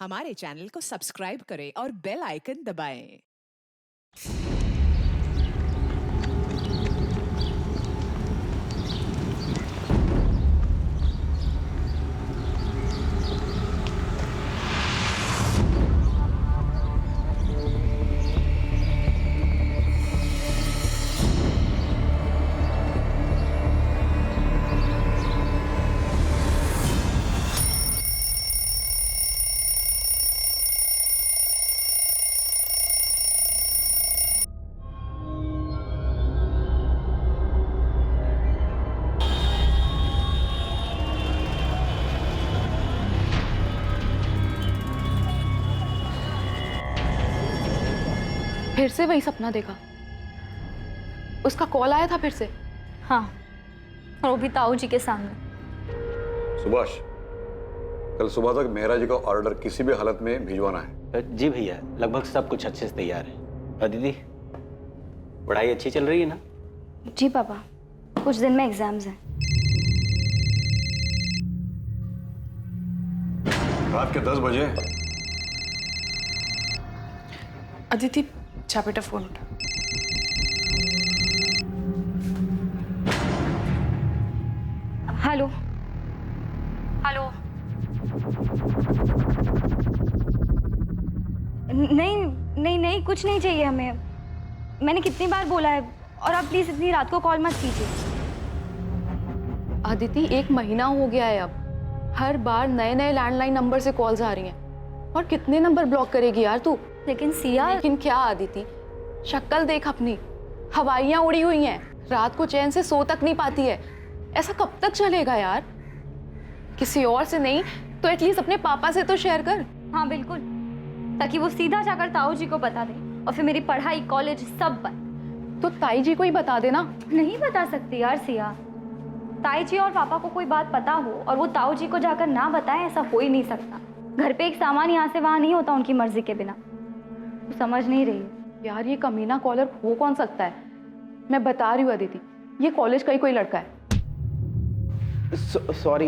हमारे चैनल को सब्सक्राइब करें और बेल आइकन दबाएं। फिर से वही सपना देखा। उसका कॉल आया था फिर से। हाँ, और वो भी ताऊ जी के सामने। सुभाष, कल सुबह तक मेहरा जी का ऑर्डर किसी भी हालत में भिजवाना है। जी भैया, लगभग सब कुछ अच्छे से तैयार है। दीदी, पढ़ाई अच्छी चल रही है ना? जी पापा, कुछ दिन में एग्जाम्स हैं। रात के 10 बजे। अदिति, जा बेटा फोन उठा। Hello hello. नहीं नहीं नहीं, कुछ नहीं चाहिए हमें। मैंने कितनी बार बोला है, और आप प्लीज इतनी रात को कॉल मत कीजिए। अदिति, 1 महीना हो गया है अब। हर बार नए नए लैंडलाइन नंबर से कॉल्स आ रही हैं। और कितने नंबर ब्लॉक करेगी यार तू? लेकिन सिया। लेकिन क्या अदिति, शक्ल देख अपनी, हवाइयां उड़ी हुई हैं। रात को चैन से सो तक नहीं पाती है। ऐसा कब तक चलेगा यार? किसी और से नहीं तो एटलीस्ट अपने पापा से तो शेयर कर। हाँ बिल्कुल, ताकि वो सीधा जाकर ताऊ जी को बता दे, और फिर मेरी पढ़ाई कॉलेज सब बंद। तो ताई जी को ही बता देना। नहीं बता सकती यार सिया। ताई जी और पापा को कोई बात पता हो और वो ताऊ जी को जाकर ना बताएं, ऐसा हो ही नहीं सकता। घर पे एक सामान यहाँ से वहाँ नहीं होता उनकी मर्जी के बिना। वो समझ नहीं रही है। यार ये कमीना कॉलर हो कौन सकता है? मैं बता रही हूँ अदिति, ये कॉलेज का ही कोई लड़का है। सॉरी।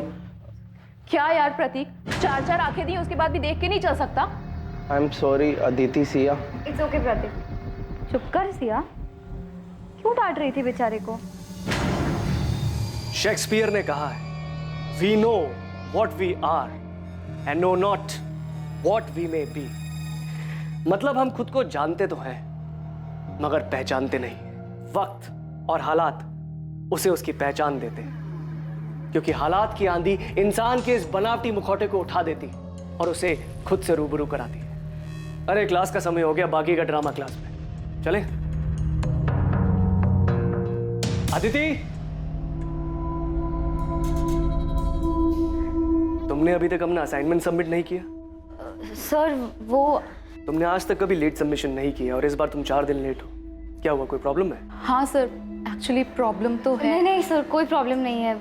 क्या यार प्रतीक, 4 आंखें दी उसके बाद भी देख के नहीं चल सकता? I am sorry Aditi. Siya, it's okay Prateek, चुप कर सिया। क्यों डांट रही थी बेचारे को? शेक्सपियर ने कहा है, we know what we are and know not what we may be. मतलब हम खुद को जानते तो हैं मगर पहचानते नहीं। वक्त और हालात उसे उसकी पहचान देते हैं, क्योंकि हालात की आंधी इंसान के इस बनावटी मुखौटे को उठा देती और उसे खुद से रूबरू कराती है। अरे क्लास का समय हो गया, बाकी का ड्रामा क्लास में। चलें? अदिति, तुमने अभी तक अपना असाइनमेंट सबमिट नहीं किया? सर वो तुमने आज तक कभी लेट सबमिशन नहीं किया और इस बार तुम 4 दिन लेट हो। क्या हुआ, कोई प्रॉब्लम है? हाँ सर, एक्चुअली प्रॉब्लम तो है। नहीं नहीं सर, कोई प्रॉब्लम नहीं है।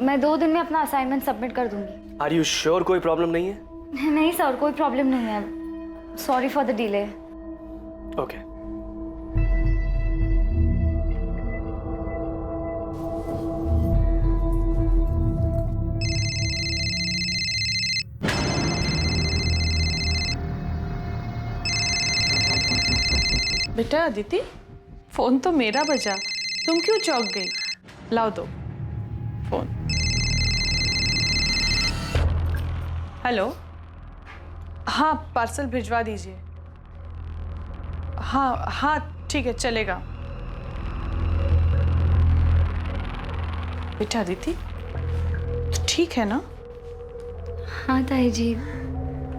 मैं 2 दिन में अपना असाइनमेंट सबमिट कर दूंगी। आर यू श्योर कोई प्रॉब्लम नहीं है? नहीं सर, कोई प्रॉब्लम नहीं है। Sorry for the delay. Okay. बेटा अदिति, फोन तो मेरा बजा, तुम क्यों चौंक गई? लाओ दो फोन। हेलो, हाँ पार्सल भिजवा दीजिए। हाँ हाँ ठीक है, चलेगा। बेटा अदिति, तो ठीक है ना? हाँ ताई जी,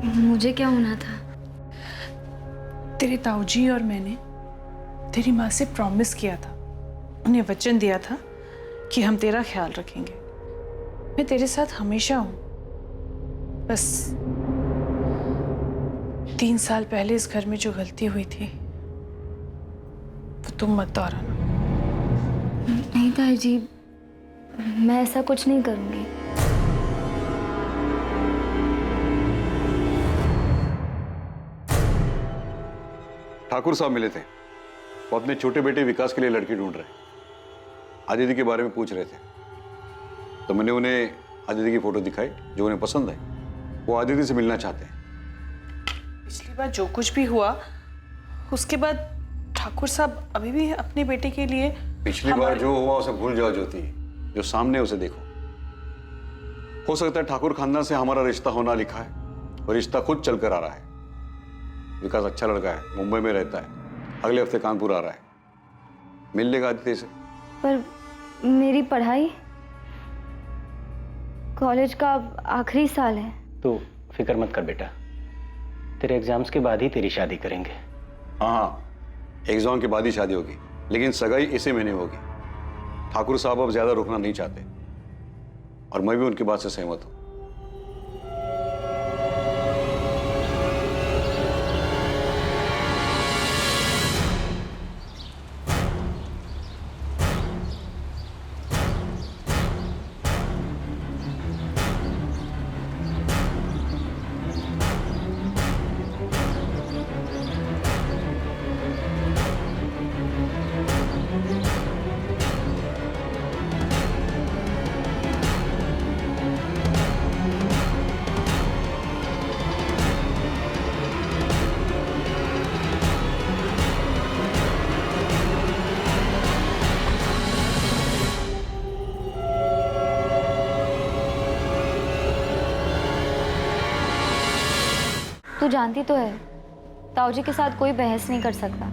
मुझे क्या होना था? तेरे ताऊजी और मैंने तेरी माँ से प्रॉमिस किया था, उन्हें वचन दिया था कि हम तेरा ख्याल रखेंगे। मैं तेरे साथ हमेशा हूं। बस 3 साल पहले इस घर में जो गलती हुई थी वो तुम मत दोहराना। नहीं ताई जी, मैं ऐसा कुछ नहीं करूंगी। ठाकुर साहब मिले थे, वो अपने छोटे बेटे विकास के लिए लड़की ढूंढ रहे। आदिति के बारे में पूछ रहे थे, तो मैंने उन्हें आदिति की फोटो दिखाई जो उन्हें पसंद आई। वो आदिति से मिलना चाहते हैं। पिछली बार जो कुछ भी हुआ उसके बाद ठाकुर साहब अभी भी अपने बेटे के लिए पिछली बार जो हुआ उसे भूल जाओ ज्योति, जो सामने है उसे देखो। हो सकता है ठाकुर खानदान से हमारा रिश्ता होना लिखा है और रिश्ता खुद चलकर आ रहा है। विकास अच्छा लड़का है, मुंबई में रहता है, अगले हफ्ते कानपुर आ रहा है, मिल लेगा आदित्य से। पर मेरी पढ़ाई, कॉलेज का आखिरी साल है। तो फिक्र मत कर बेटा, तेरे एग्जाम्स के बाद ही तेरी शादी करेंगे। हाँ, एग्जाम के बाद ही शादी होगी, लेकिन सगाई इसी महीने होगी। ठाकुर साहब अब ज्यादा रुकना नहीं चाहते और मैं भी उनकी बात से सहमत हूं। तू जानती तो है, ताऊ जी के साथ कोई बहस नहीं कर सकता।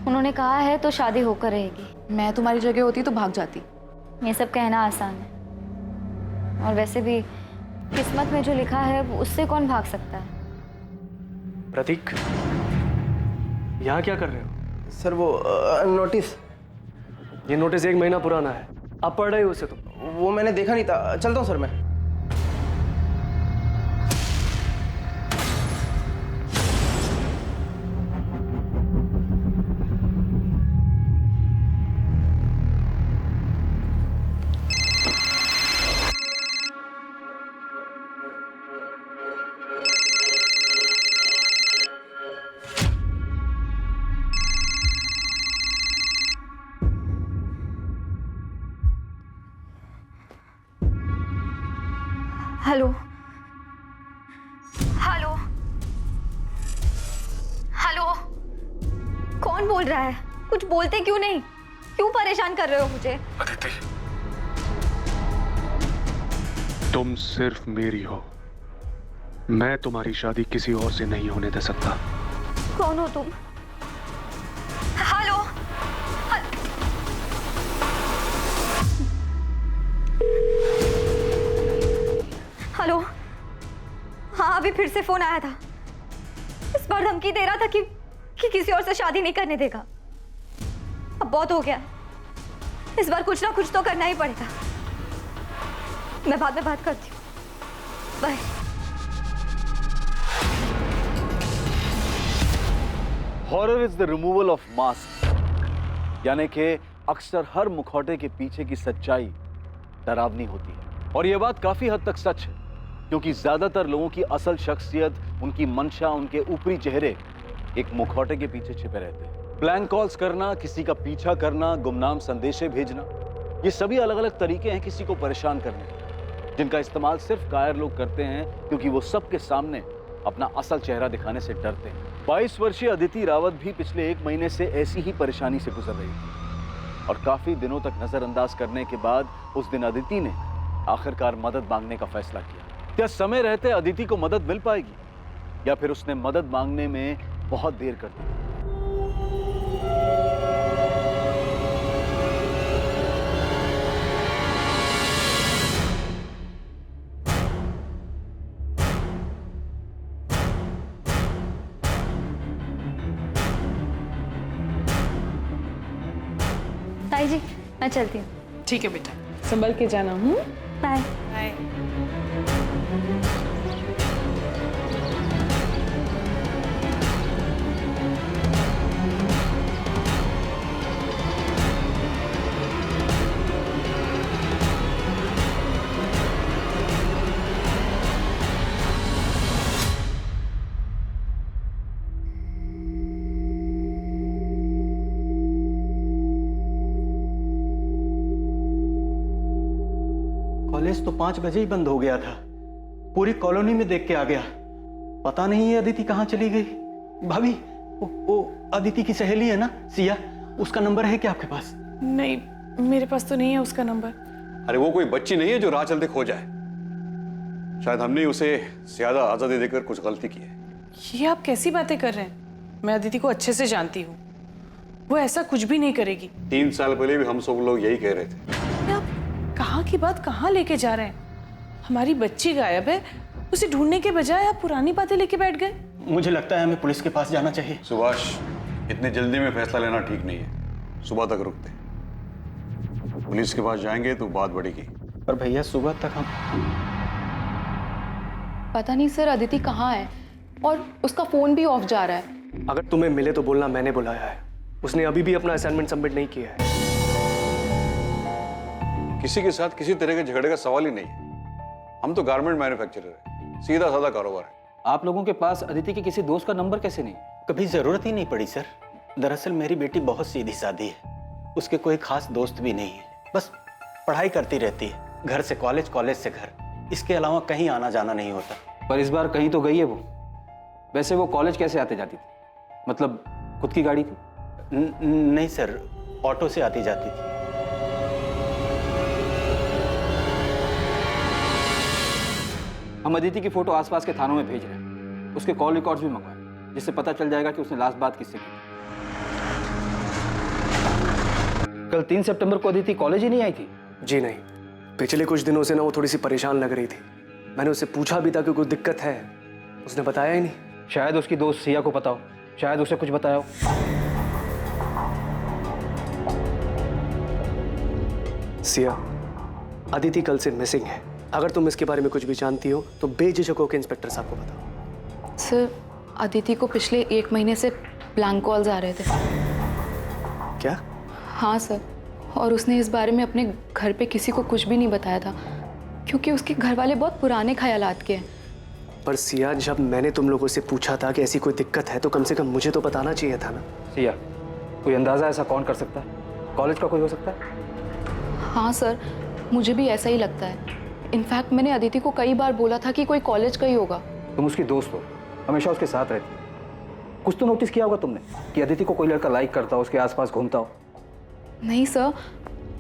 उन्होंने कहा है तो शादी होकर रहेगी। मैं तुम्हारी जगह होती तो भाग जाती। ये सब कहना आसान है, और वैसे भी किस्मत में जो लिखा है उससे कौन भाग सकता है। प्रतीक, यहाँ क्या कर रहे हो? सर वो नोटिस, ये नोटिस 1 महीना पुराना है, आप पढ़ रहे हो उसे? तो वो मैंने देखा नहीं था, चलता हूँ सर मैं। हेलो हेलो हेलो, कौन बोल रहा है? कुछ बोलते क्यों नहीं? क्यों परेशान कर रहे हो मुझे? अदिति, तुम सिर्फ मेरी हो। मैं तुम्हारी शादी किसी और से नहीं होने दे सकता। कौन हो तुम? हेलो हेलो, हाँ अभी फिर से फोन आया था। इस बार धमकी दे रहा था कि किसी और से शादी नहीं करने देगा। अब बहुत हो गया, इस बार कुछ ना कुछ तो करना ही पड़ेगा। मैं बाद में बात करती हूँ, bye. Horror is the removal of mask, यानी कि अक्सर हर मुखौटे के पीछे की सच्चाई डरावनी होती है। और यह बात काफी हद तक सच है, क्योंकि ज्यादातर लोगों की असल शख्सियत, उनकी मंशा, उनके ऊपरी चेहरे एक मुखौटे के पीछे छिपे रहते हैं। ब्लैंक कॉल्स करना, किसी का पीछा करना, गुमनाम संदेशे भेजना, ये सभी अलग अलग तरीके हैं किसी को परेशान करने के, जिनका इस्तेमाल सिर्फ कायर लोग करते हैं, क्योंकि वो सबके सामने अपना असल चेहरा दिखाने से डरते हैं। 22 वर्षीय अदिति रावत भी पिछले 1 महीने से ऐसी ही परेशानी से गुजर रही थी, और काफी दिनों तक नजरअंदाज करने के बाद उस दिन अदिति ने आखिरकार मदद मांगने का फैसला किया। क्या समय रहते अदिति को मदद मिल पाएगी, या फिर उसने मदद मांगने में बहुत देर कर दी? ताई जी, मैं चलती हूँ। ठीक है बेटा, संभल के जाना। Bye bye. कॉलेज तो 5 बजे ही बंद हो गया था। पूरी कॉलोनी में देख के आ गया, पता नहीं ये अदिति कहाँ चली गई। भाभी, वो अदिति की सहेली है ना सिया, उसका नंबर है क्या आपके पास? नहीं, मेरे पास तो नहीं है उसका नंबर। अरे वो कोई बच्ची नहीं है जो राह चलते खो जाए। शायद हमने उसे ज्यादा आजादी देकर कुछ गलती की है। ये आप कैसी बातें कर रहे हैं? मैं अदिति को अच्छे से जानती हूँ, वो ऐसा कुछ भी नहीं करेगी। 3 साल पहले भी हम सब लोग यही कह रहे थे। आप कहाँ की बात कहाँ लेके जा रहे हैं? हमारी बच्ची गायब है, उसे ढूंढने के बजाय आप पुरानी बातें लेके बैठ गए। मुझे लगता है हमें पुलिस के पास जाना चाहिए। सुभाष, इतनी जल्दी में फैसला लेना ठीक नहीं है। सुबह तक रुकते, पुलिस के पास जाएंगे तो बात बढ़ेगी। पर भैया सुबह तक हम पता नहीं सर अदिति कहाँ है, और उसका फोन भी ऑफ जा रहा है। अगर तुम्हें मिले तो बोलना मैंने बुलाया है। उसने अभी भी अपना असाइनमेंट सबमिट नहीं किया है। किसी के साथ किसी तरह के झगड़े का सवाल ही नहीं है। हम तो गारमेंट मैन्युफैक्चरर है, सीधा साधा कारोबार है। आप लोगों के पास अदिति के किसी दोस्त का नंबर कैसे नहीं? कभी जरूरत ही नहीं पड़ी सर। दरअसल मेरी बेटी बहुत सीधी सादी है, उसके कोई खास दोस्त भी नहीं है, बस पढ़ाई करती रहती है, घर से कॉलेज, कॉलेज से घर, इसके अलावा कहीं आना जाना नहीं होता। पर इस बार कहीं तो गई है वो। वैसे वो कॉलेज कैसे आते जाती थी? मतलब खुद की गाड़ी थी? नहीं सर, ऑटो से आती जाती थी। हम अदिति की फोटो आसपास के थानों में भेज रहे हैं, उसके कॉल रिकॉर्ड्स भी मंगवाए, जिससे पता चल जाएगा कि उसने लास्ट बात किससे की। कल 3 सितंबर को अदिति कॉलेज ही नहीं आई थी? जी नहीं, पिछले कुछ दिनों से ना वो थोड़ी सी परेशान लग रही थी। मैंने उससे पूछा भी था कि कोई दिक्कत है, उसने बताया ही नहीं। शायद उसकी दोस्त सिया को पता हो, शायद उसे कुछ बताया हो। सिया, अदिति कल से मिसिंग है। अगर तुम इसके बारे में कुछ भी जानती हो तो बेझिझक होकर इंस्पेक्टर साहब को बताओ। सर अदिति को पिछले 1 महीने से ब्लैंक कॉल्स आ रहे थे। क्या? हाँ सर, और उसने इस बारे में अपने घर पे किसी को कुछ भी नहीं बताया था, क्योंकि उसके घर वाले बहुत पुराने ख्यालात के हैं। पर सिया, जब मैंने तुम लोगों से पूछा था कि ऐसी कोई दिक्कत है तो कम से कम मुझे तो बताना चाहिए था ना। सिया, कोई अंदाजा ऐसा कौन कर सकता है? कॉलेज का कोई हो सकता है? हाँ सर, मुझे भी ऐसा ही लगता है। इनफैक्ट मैंने अदिति को कई बार बोला था कि कोई कॉलेज का ही होगा। तुम उसकी दोस्त हो, हमेशा उसके साथ रहती हो, कुछ तो नोटिस किया होगा तुमने कि अदिति को कोई लड़का लाइक करता हो, उसके आसपास घूमता हो। नहीं सर,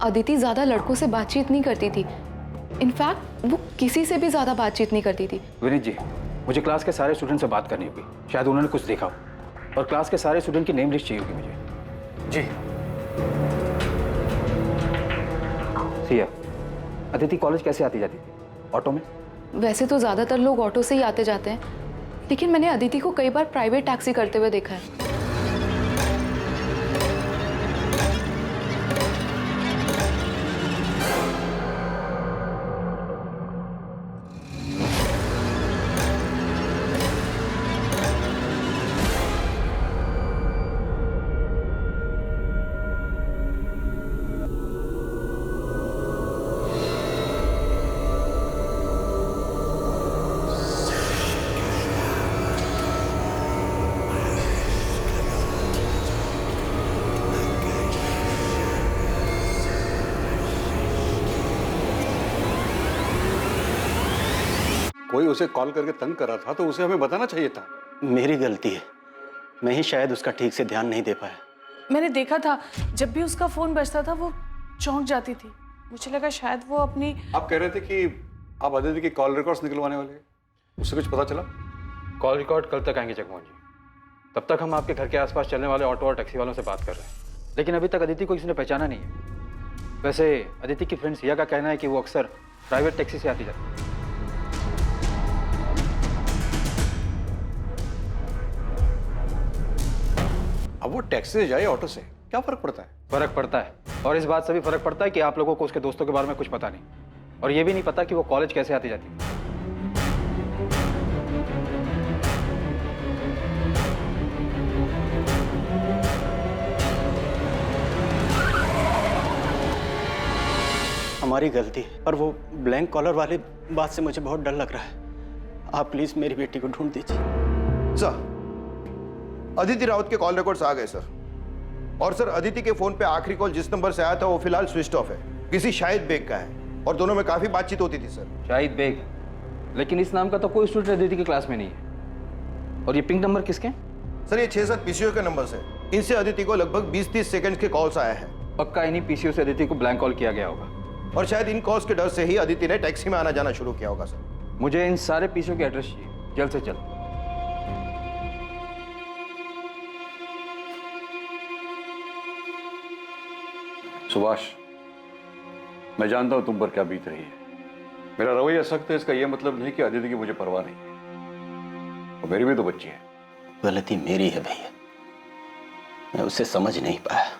अदिति ज़्यादा लड़कों से बातचीत नहीं करती थी। इनफैक्ट वो किसी से भी ज़्यादा बातचीत नहीं करती थी। विनीत जी, मुझे क्लास के सारे स्टूडेंट से बात करनी होगी, शायद उन्होंने कुछ देखा हो, और क्लास के सारे स्टूडेंट की नेम लिस्ट चाहिए होगी मुझे। जी। सिया, अदिति कॉलेज कैसे आती जाती थी? ऑटो में? वैसे तो ज़्यादातर लोग ऑटो से ही आते जाते हैं, लेकिन मैंने अदिति को कई बार प्राइवेट टैक्सी करते हुए देखा है। कोई उसे कॉल करके तंग कर रहा था तो उसे हमें बताना चाहिए था। मेरी गलती है, मैं ही शायद उसका ठीक से ध्यान नहीं दे पाया। मैंने देखा था, जब भी उसका फोन बजता था वो चौंक जाती थी। मुझे लगा शायद वो अपनी। आप कह रहे थे कि आप अदिति की कॉल रिकॉर्ड्स निकलवाने वाले हैं, उससे कुछ पता चला? कॉल रिकॉर्ड कल तक आएंगे जगमोहन जी, तब तक हम आपके घर के आसपास चलने वाले ऑटो और टैक्सी वालों से बात कर रहे हैं, लेकिन अभी तक अदिति को किसी ने पहचाना नहीं है। वैसे अदिति की फ्रेंड सिया का कहना है कि वो अक्सर प्राइवेट टैक्सी से आती जाती है। अब वो टैक्सी से जाए ऑटो से क्या फर्क पड़ता है? फर्क पड़ता है, और इस बात से भी फर्क पड़ता है कि आप लोगों को उसके दोस्तों के बारे में कुछ पता नहीं, और ये भी नहीं पता कि वो कॉलेज कैसे आती जाती है। हमारी गलती है, पर वो ब्लैंक कॉलर वाली बात से मुझे बहुत डर लग रहा है। आप प्लीज मेरी बेटी को ढूंढ दीजिए। सर, अदिति राउत के कॉल रिकॉर्ड्स आ गए सर, और सर अदिति के फोन पे आखिरी कॉल जिस नंबर से आया था वो फिलहाल स्विच ऑफ है, किसी शाहिद बेग का है, और दोनों में काफी बातचीत होती थी सर। शाहिद बेग? लेकिन इस नाम का तो कोई स्टूडेंट अदिति की क्लास में नहीं है। और ये पिंक नंबर किसके? सर ये 6-7 पीसीओ के नंबर से, इनसे अदिति को लगभग 20-30 सेकंड के कॉल्स आए हैं। पक्का इन्हीं पीसीओ से अदिति को ब्लैंक कॉल किया गया होगा। और शायद इन कॉल्स के डर से ही अदिति ने टैक्सी में आना जाना शुरू किया होगा सर। मुझे इन सारे पीसीओ के एड्रेस चाहिए, जल्द से जल्द। सुभाष, मैं जानता हूं तुम पर क्या बीत रही है। मेरा रवैया सख्त है, इसका यह मतलब नहीं कि अदिति की मुझे परवाह नहीं है। और मेरी भी तो बच्ची है। गलती मेरी है भैया, मैं उसे समझ नहीं पाया।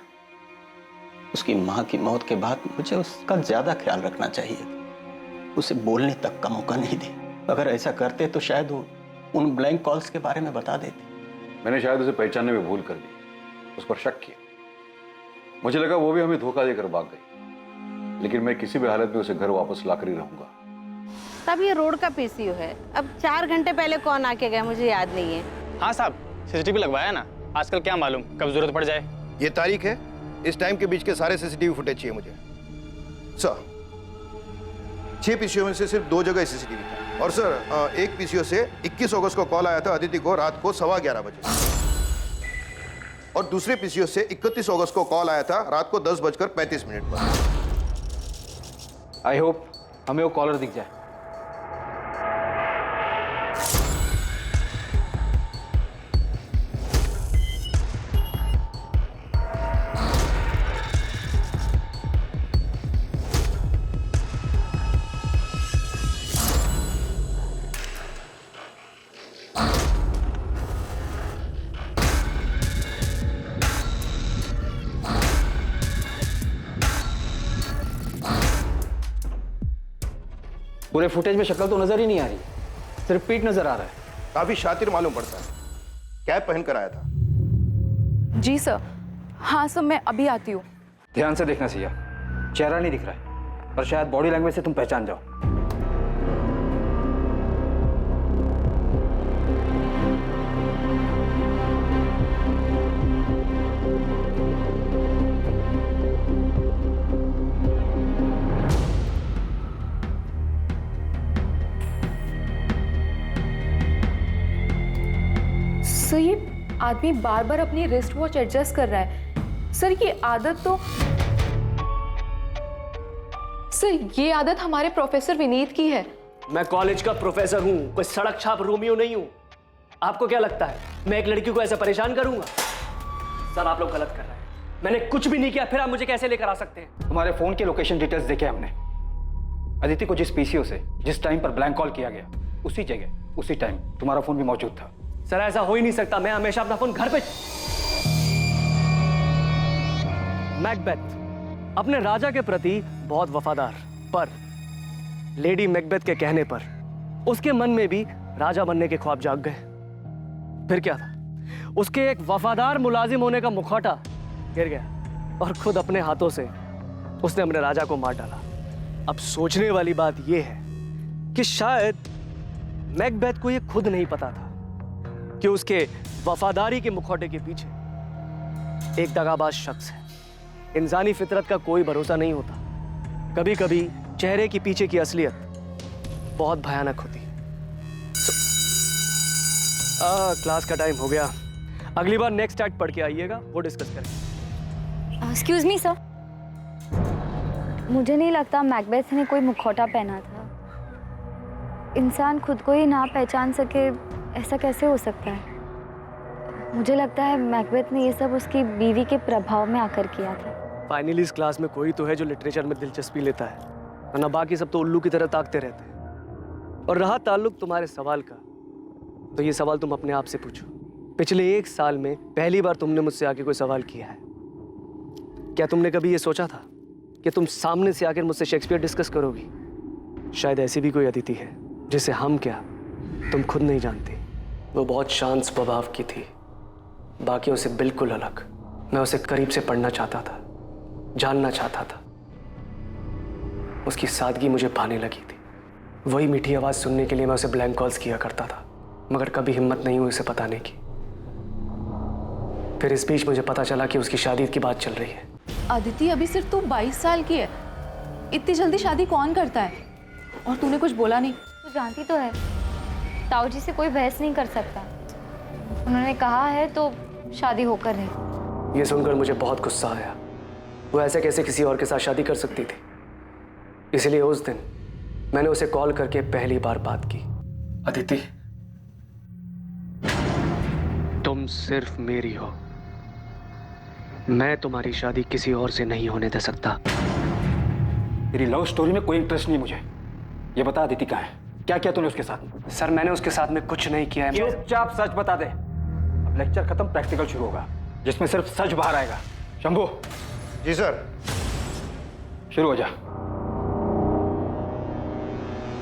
उसकी मां की मौत के बाद मुझे उसका ज्यादा ख्याल रखना चाहिए। उसे बोलने तक का मौका नहीं दे। अगर ऐसा करते तो शायद वो उन ब्लैंक कॉल्स के बारे में बता देते। मैंने शायद उसे पहचानने में भूल कर दी, उस पर शक किया। मुझे लगा वो भी हमें धोखा देकर भाग गई, लेकिन मैं किसी भी हालत में उसे घर वापस लाकर ही रहूंगा। तब ये रोड का पीसीओ है। अब 4 घंटे पहले कौन आके गया मुझे याद नहीं है। हाँ साहब, सीसीटीवी लगवाया ना, आजकल क्या मालूम कब जरूरत पड़ जाए। ये तारीख है, इस टाइम के बीच के सारे सीसीटीवी फुटेज चाहिए मुझे सर। 6 पीसीओ में से सिर्फ 2 जगह सीसीटीवी था। और सर एक पीसीओ से 21 अगस्त को कॉल आया था अदिति को रात को 11:15 बजे। और दूसरे पीसीओ से 31 अगस्त को कॉल आया था रात को 10:35 पर। आई होप हमें वो कॉलर दिख जाए। पूरे फुटेज में शक्ल तो नजर ही नहीं आ रही, सिर्फ पीठ नजर आ रहा है। काफी शातिर मालूम पड़ता है। कैप पहन कर आया था। जी सर। हाँ सर, मैं अभी आती हूँ। ध्यान से देखना सिया, चेहरा नहीं दिख रहा है, पर शायद बॉडी लैंग्वेज से तुम पहचान जाओ। सर ये आदमी बार बार अपनी रिस्ट वॉच एडजस्ट कर रहा है। सर ये आदत तो ये आदत हमारे प्रोफेसर विनीत की है। मैं कॉलेज का प्रोफेसर हूँ, कोई सड़क छाप रोमियो नहीं हूँ। आपको क्या लगता है मैं एक लड़की को ऐसे परेशान करूंगा? सर आप लोग गलत कर रहे हैं। मैंने कुछ भी नहीं किया, फिर आप मुझे कैसे लेकर आ सकते हैं? तुम्हारे फोन के लोकेशन डिटेल्स देखे हमने। अदिति को जिस पीसीओ से जिस टाइम पर ब्लैंक कॉल किया गया, उसी जगह उसी टाइम तुम्हारा फोन भी मौजूद था। सर ऐसा हो ही नहीं सकता। मैं हमेशा अपना फोन घर पे। मैकबेथ अपने राजा के प्रति बहुत वफादार, पर लेडी मैकबेथ के कहने पर उसके मन में भी राजा बनने के ख्वाब जाग गए। फिर क्या था, उसके एक वफादार मुलाजिम होने का मुखौटा गिर गया और खुद अपने हाथों से उसने अपने राजा को मार डाला। अब सोचने वाली बात यह है कि शायद मैकबेथ को यह खुद नहीं पता था कि उसके वफादारी के मुखौटे के पीछे एक दगाबाज शख्स है। इंसानी फितरत का कोई भरोसा नहीं होता। कभी कभी चेहरे के पीछे की असलियत बहुत भयानक होती है। क्लास का टाइम हो गया। अगली बार नेक्स्ट एक्ट पढ़ के आइएगा, वो डिस्कस करेंगे। एक्सक्यूज मी सर, मुझे नहीं लगता मैकबेथ ने कोई मुखौटा पहना था। इंसान खुद को ही ना पहचान सके, ऐसा कैसे हो सकता है? मुझे लगता है मैकबेथ ने ये सब उसकी बीवी के प्रभाव में आकर किया था। फाइनली इस क्लास में कोई तो है जो लिटरेचर में दिलचस्पी लेता है, वरना बाकी सब तो उल्लू की तरह ताकते रहते हैं। और रहा ताल्लुक तुम्हारे सवाल का, तो ये सवाल तुम अपने आप से पूछो। पिछले 1 साल में पहली बार तुमने मुझसे आके कोई सवाल किया है। क्या तुमने कभी ये सोचा था कि तुम सामने से आकर मुझसे शेक्सपियर डिस्कस करोगी? शायद ऐसी भी कोई अदिति है जिसे हम क्या तुम खुद नहीं जानती। वो बहुत शांत स्वभाव की थी, बाकियों से बिल्कुल अलग। मैं उसे करीब से पढ़ना चाहता था, जानना चाहता था। उसकी सादगी मुझे भाने लगी थी। वही मीठी आवाज सुनने के लिए मैं उसे ब्लैंक कॉल्स किया करता था, मगर कभी हिम्मत नहीं हुई उसे बताने की। फिर इस बीच मुझे पता चला कि उसकी शादी की बात चल रही है। अदिति अभी सिर्फ तू 22 साल की है, इतनी जल्दी शादी कौन करता है? और तूने कुछ बोला नहीं? तू जानती तो है ताऊ जी से कोई बहस नहीं कर सकता। उन्होंने कहा है तो शादी होकर रहे। ये सुनकर मुझे बहुत गुस्सा आया। वो ऐसे कैसे किसी और के साथ शादी कर सकती थी। इसलिए उस दिन मैंने उसे कॉल करके पहली बार बात की। अदिति, तुम सिर्फ मेरी हो। मैं तुम्हारी शादी किसी और से नहीं होने दे सकता। तेरी लव स्टोरी में कोई इंटरेस्ट नहीं मुझे। ये बता अदिति कहाँ है, क्या किया तूने उसके साथ? सर, मैंने उसके साथ में कुछ नहीं किया है। चुपचाप सच बता दे। अब लेक्चर खत्म, प्रैक्टिकल शुरू होगा जिसमें सिर्फ सच बाहर आएगा। शंभू। जी सर। शुरू हो जा।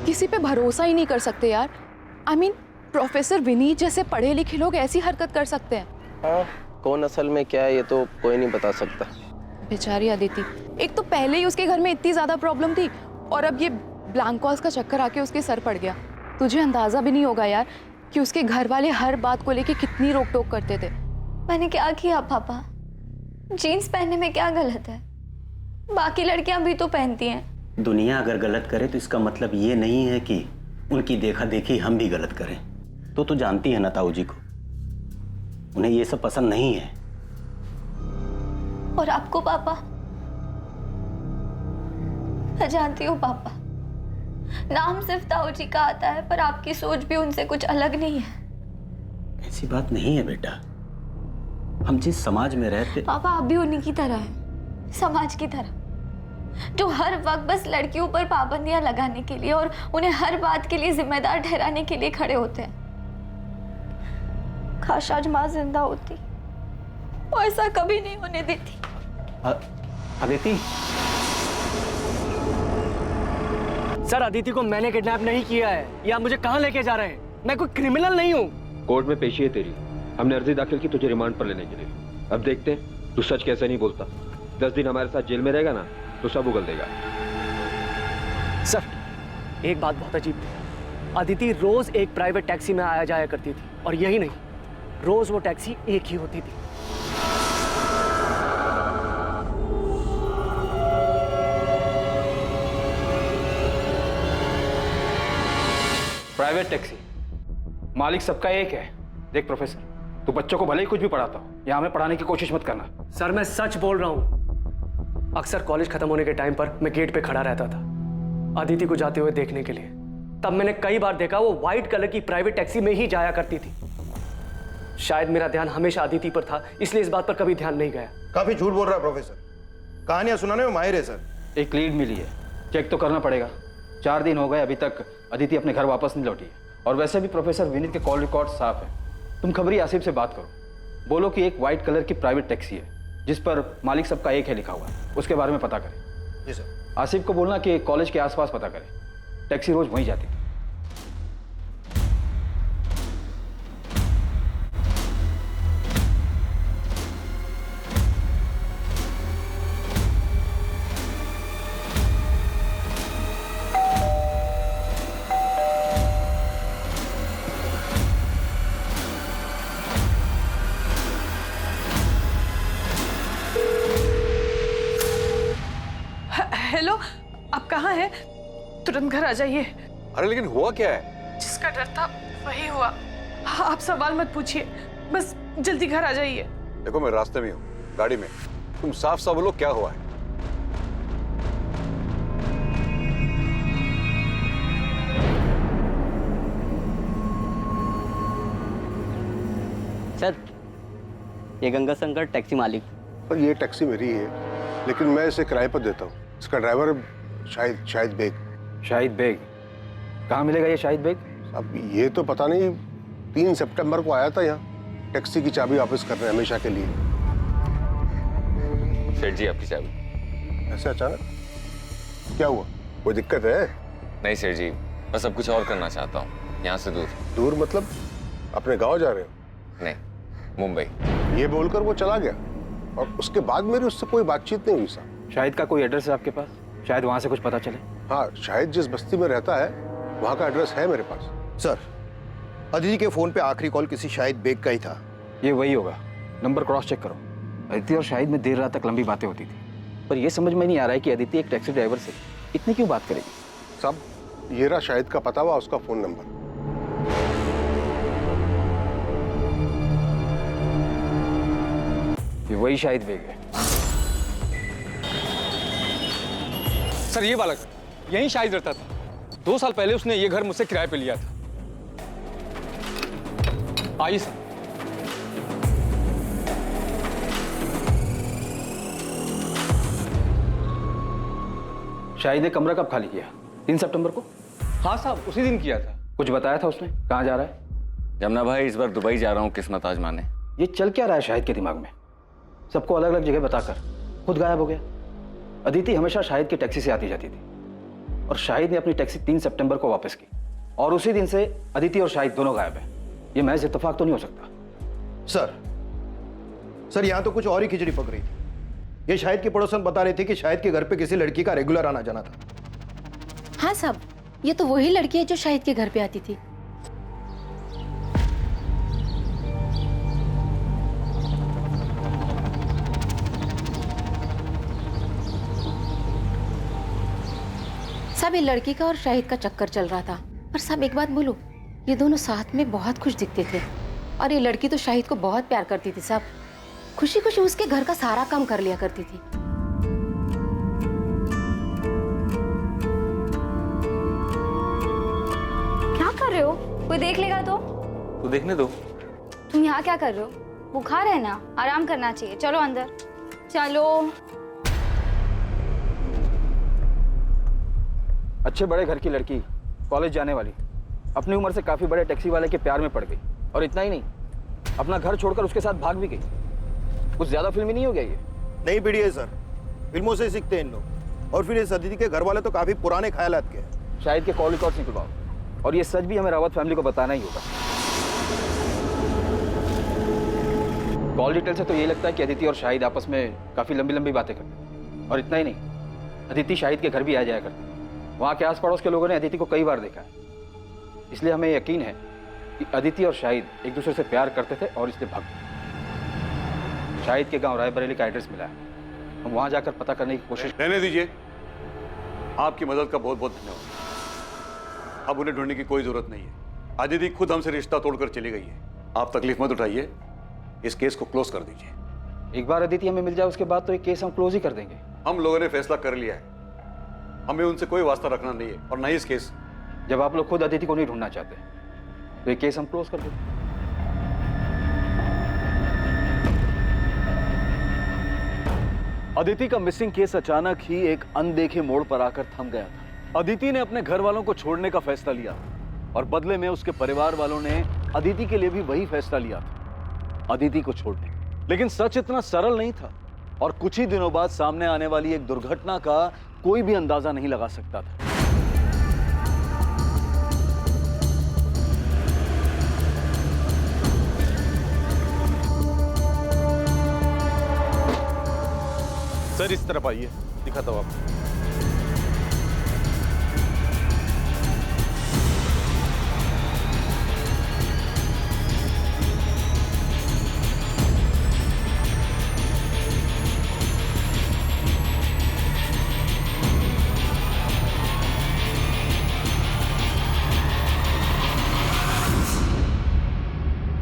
किसी पे भरोसा ही नहीं कर सकते यार। I mean, प्रोफेसर विनीत जैसे पढ़े लिखे लोग ऐसी हरकत कर सकते हैं? हाँ, कौन असल में क्या है ये तो कोई नहीं बता सकता। बेचारी अदिति, एक तो पहले ही उसके घर में इतनी ज्यादा प्रॉब्लम थी और अब ये ब्लैंक का चक्कर आके उसके सर पड़ गया। तुझे अंदाजा भी नहीं होगा यार कि उसके घर वाले हर बात को लेके कितनी रोक टोक करते थे। मैंने क्या किया पापा? जीन्स पहनने में क्या गलत है? बाकी लड़कियां भी तो पहनती हैं। दुनिया अगर गलत करे तो इसका मतलब ये नहीं है कि उनकी देखा देखी हम भी गलत करें। तो जानती है ना ताऊ जी को, उन्हें ये सब पसंद नहीं है। और आपको पापा? मैं जानती हूँ पापा, नाम सिर्फ ताऊ जी का आता है पर आपकी सोच भी उनसे कुछ अलग नहीं है। ऐसी बात नहीं है बेटा, हम जिस समाज में रहते। पापा आप भी उन्हीं की तरह हैं, समाज की तरह, जो हर वक्त बस लड़कियों पर पाबंदियां लगाने के लिए और उन्हें हर बात के लिए जिम्मेदार ठहराने के लिए खड़े होते हैं। काश आज माँ जिंदा होती, वो ऐसा कभी नहीं होने देती। अदिति। सर, अदिति को मैंने किडनैप नहीं किया है। ये आप मुझे कहाँ लेके जा रहे हैं? मैं कोई क्रिमिनल नहीं हूँ। कोर्ट में पेशी है तेरी। हमने अर्जी दाखिल की तुझे रिमांड पर लेने के लिए। अब देखते हैं तू सच कैसे नहीं बोलता। 10 दिन हमारे साथ जेल में रहेगा ना तो सब उगल देगा। सर, एक बात बहुत अजीब थी। अदिति रोज एक प्राइवेट टैक्सी में आया जाया करती थी और यही नहीं, रोज वो टैक्सी एक ही होती थी। प्राइवेट टैक्सी, मालिक सबका एक है। देख प्रोफेसर, तू बच्चों को भले ही कुछ भी पढ़ाता हो, यहाँ हमें पढ़ाने की कोशिश मत करना। सर, मैं सच बोल रहा हूँ। अक्सर कॉलेज खत्म होने के टाइम पर मैं गेट पे खड़ा रहता था अदिति को जाते हुए देखने के लिए। तब मैंने कई बार देखा वो व्हाइट कलर की प्राइवेट टैक्सी में ही जाया करती थी। शायद मेरा ध्यान हमेशा अदिति पर था, इसलिए इस बात पर कभी ध्यान नहीं गया। काफी झूठ बोल रहा है प्रोफेसर, कहानियां सुनाने में माहिर है सर। एक लीड मिली है, चेक तो करना पड़ेगा। 4 दिन हो गए, अभी तक अदिति अपने घर वापस नहीं लौटी है। और वैसे भी प्रोफेसर विनीत के कॉल रिकॉर्ड साफ है। तुम खबरी आसिफ से बात करो, बोलो कि एक व्हाइट कलर की प्राइवेट टैक्सी है जिस पर मालिक सबका एक है लिखा हुआ है, उसके बारे में पता करें। जी सर। आसिफ को बोलना कि कॉलेज के आसपास पता करें, टैक्सी रोज वहीं जाती है। हेलो, आप कहाँ हैं? तुरंत घर आ जाइए। अरे लेकिन हुआ क्या है? जिसका डर था वही हुआ। हाँ, आप सवाल मत पूछिए, बस जल्दी घर आ जाइए। देखो मैं रास्ते में हूँ, गाड़ी में। तुम साफ साफ बोलो क्या हुआ है? सर, ये गंगा शंकर टैक्सी मालिक। पर ये टैक्सी मेरी है, लेकिन मैं इसे किराए पर देता हूँ। इसका ड्राइवर शाहिद बेग। शाहिद बेग? कहाँ मिलेगा ये शाहिद बेग? अब ये तो पता नहीं। 3 सितंबर को आया था यहाँ, टैक्सी की चाबी वापस करने हमेशा के लिए। सेठ जी, आपकी चाबी। ऐसे अचानक क्या हुआ? कोई दिक्कत है? नहीं सेठ जी, बस अब कुछ और करना चाहता हूँ, यहाँ से दूर। दूर मतलब अपने गांव जा रहे हो? नहीं, मुंबई। ये बोलकर वो चला गया और उसके बाद मेरी उससे कोई बातचीत नहीं हुई साहब। शाहिद का कोई एड्रेस है आपके पास? शायद वहाँ से कुछ पता चले। हाँ, शाहिद जिस बस्ती में रहता है वहाँ का एड्रेस है मेरे पास। सर, अदिति के फोन पे आखिरी कॉल किसी शाहिद बेग का ही था। ये वही होगा, नंबर क्रॉस चेक करो। अदिति और शाहिद में देर रात तक लंबी बातें होती थी, पर यह समझ में नहीं आ रहा है कि अदिति एक टैक्सी ड्राइवर से इतनी क्यों बात करेगी। साहब, ये रहा शाहिद का पता हुआ, उसका फोन नंबर। वही शाहिद बेग है। सर ये बालक यहीं शाहिद रहता था। 2 साल पहले उसने ये घर मुझसे किराए पे लिया था। आइए सर। शाहिद ने कमरा कब खाली किया? 3 सितंबर को। हाँ साहब, उसी दिन किया था। कुछ बताया था उसने? कहाँ जा रहा है? जमुना भाई, इस बार दुबई जा रहा हूँ किस्मत आजमाने। ये चल क्या रहा है शाहिद के दिमाग में? सबको अलग अलग जगह बताकर खुद गायब हो गया। अदिति हमेशा शाहिद की टैक्सी से आती जाती थी और शाहिद ने अपनी टैक्सी 3 सितंबर को वापस की और उसी दिन से अदिति और शाहिद दोनों गायब हैं। ये महज इत्तेफाक तो नहीं हो सकता। सर यहाँ तो कुछ और ही खिचड़ी पक रही थी। ये शाहिद की पड़ोसन बता रही थी कि शाहिद के घर पे किसी लड़की का रेगुलर आना जाना था। हाँ साहब, ये तो वही लड़की है जो शाहिद के घर पे आती थी। सब ये लड़की का और शाहिद का चक्कर चल रहा था। पर सब एक बात बोलूं, ये दोनों साथ में बहुत खुश दिखते थे और ये लड़की तो शाहिद को बहुत प्यार करती थी। सब खुशी खुशी उसके घर का सारा काम कर लिया करती थी। क्या कर रहे हो? कोई देख लेगा तो? तो देखने दो। तुम यहाँ क्या कर रहे हो? बुखार है ना, आराम करना चाहिए। चलो अंदर चलो। अच्छे बड़े घर की लड़की, कॉलेज जाने वाली, अपनी उम्र से काफी बड़े टैक्सी वाले के प्यार में पड़ गई। और इतना ही नहीं, अपना घर छोड़कर उसके साथ भाग भी गई। कुछ ज्यादा फिल्मी नहीं हो गया ये? नई पीढ़ी है सर, फिल्मों से सीखते हैं इन लोग। और फिर इस अदिति के घर वाले तो काफी पुराने ख्यालात के हैं। शाहिद के कॉल रिकॉर्ड्स निकलवाओ और ये सच भी हमें रावत फैमिली को बताना ही होगा। कॉल डिटेल से तो यही लगता है कि अदिति और शाहिद आपस में काफी लंबी लंबी बातें करते हैं। और इतना ही नहीं, अदिति शाहिद के घर भी आ जाया करती है। वहाँ के आस पड़ोस के लोगों ने अदिति को कई बार देखा है। इसलिए हमें यकीन है कि अदिति और शाहिद एक दूसरे से प्यार करते थे और इसलिए भाग गए। शाहिद के गांव रायबरेली का एड्रेस मिला है, हम वहां जाकर पता करने की कोशिश। रहने दीजिए, आपकी मदद का बहुत बहुत धन्यवाद। अब उन्हें ढूंढने की कोई जरूरत नहीं है। अदिति खुद हमसे रिश्ता तोड़कर चली गई है। आप तकलीफ मत उठाइए, इस केस को क्लोज कर दीजिए। एक बार अदिति हमें मिल जाए उसके बाद तो ये केस हम क्लोज ही कर देंगे। हम लोगों ने फैसला कर लिया है, हमें उनसे कोई वास्ता रखना नहीं है और ना ही इस केस। जब आप लोग खुद अदिति को नहीं ढूंढना चाहते तो ये केस हम क्लोज कर देंगे। अदिति का मिसिंग केस अचानक ही एक अनदेखे मोड़ पर आकर थम गया था। अदिति ने अपने घर वालों को छोड़ने का फैसला लिया और बदले में उसके परिवार वालों ने अदिति के लिए भी वही फैसला लिया था, अदिति को छोड़ने। लेकिन सच इतना सरल नहीं था और कुछ ही दिनों बाद सामने आने वाली एक दुर्घटना का कोई भी अंदाजा नहीं लगा सकता था। सर इस तरफ आइए, दिखाता हूं आपको।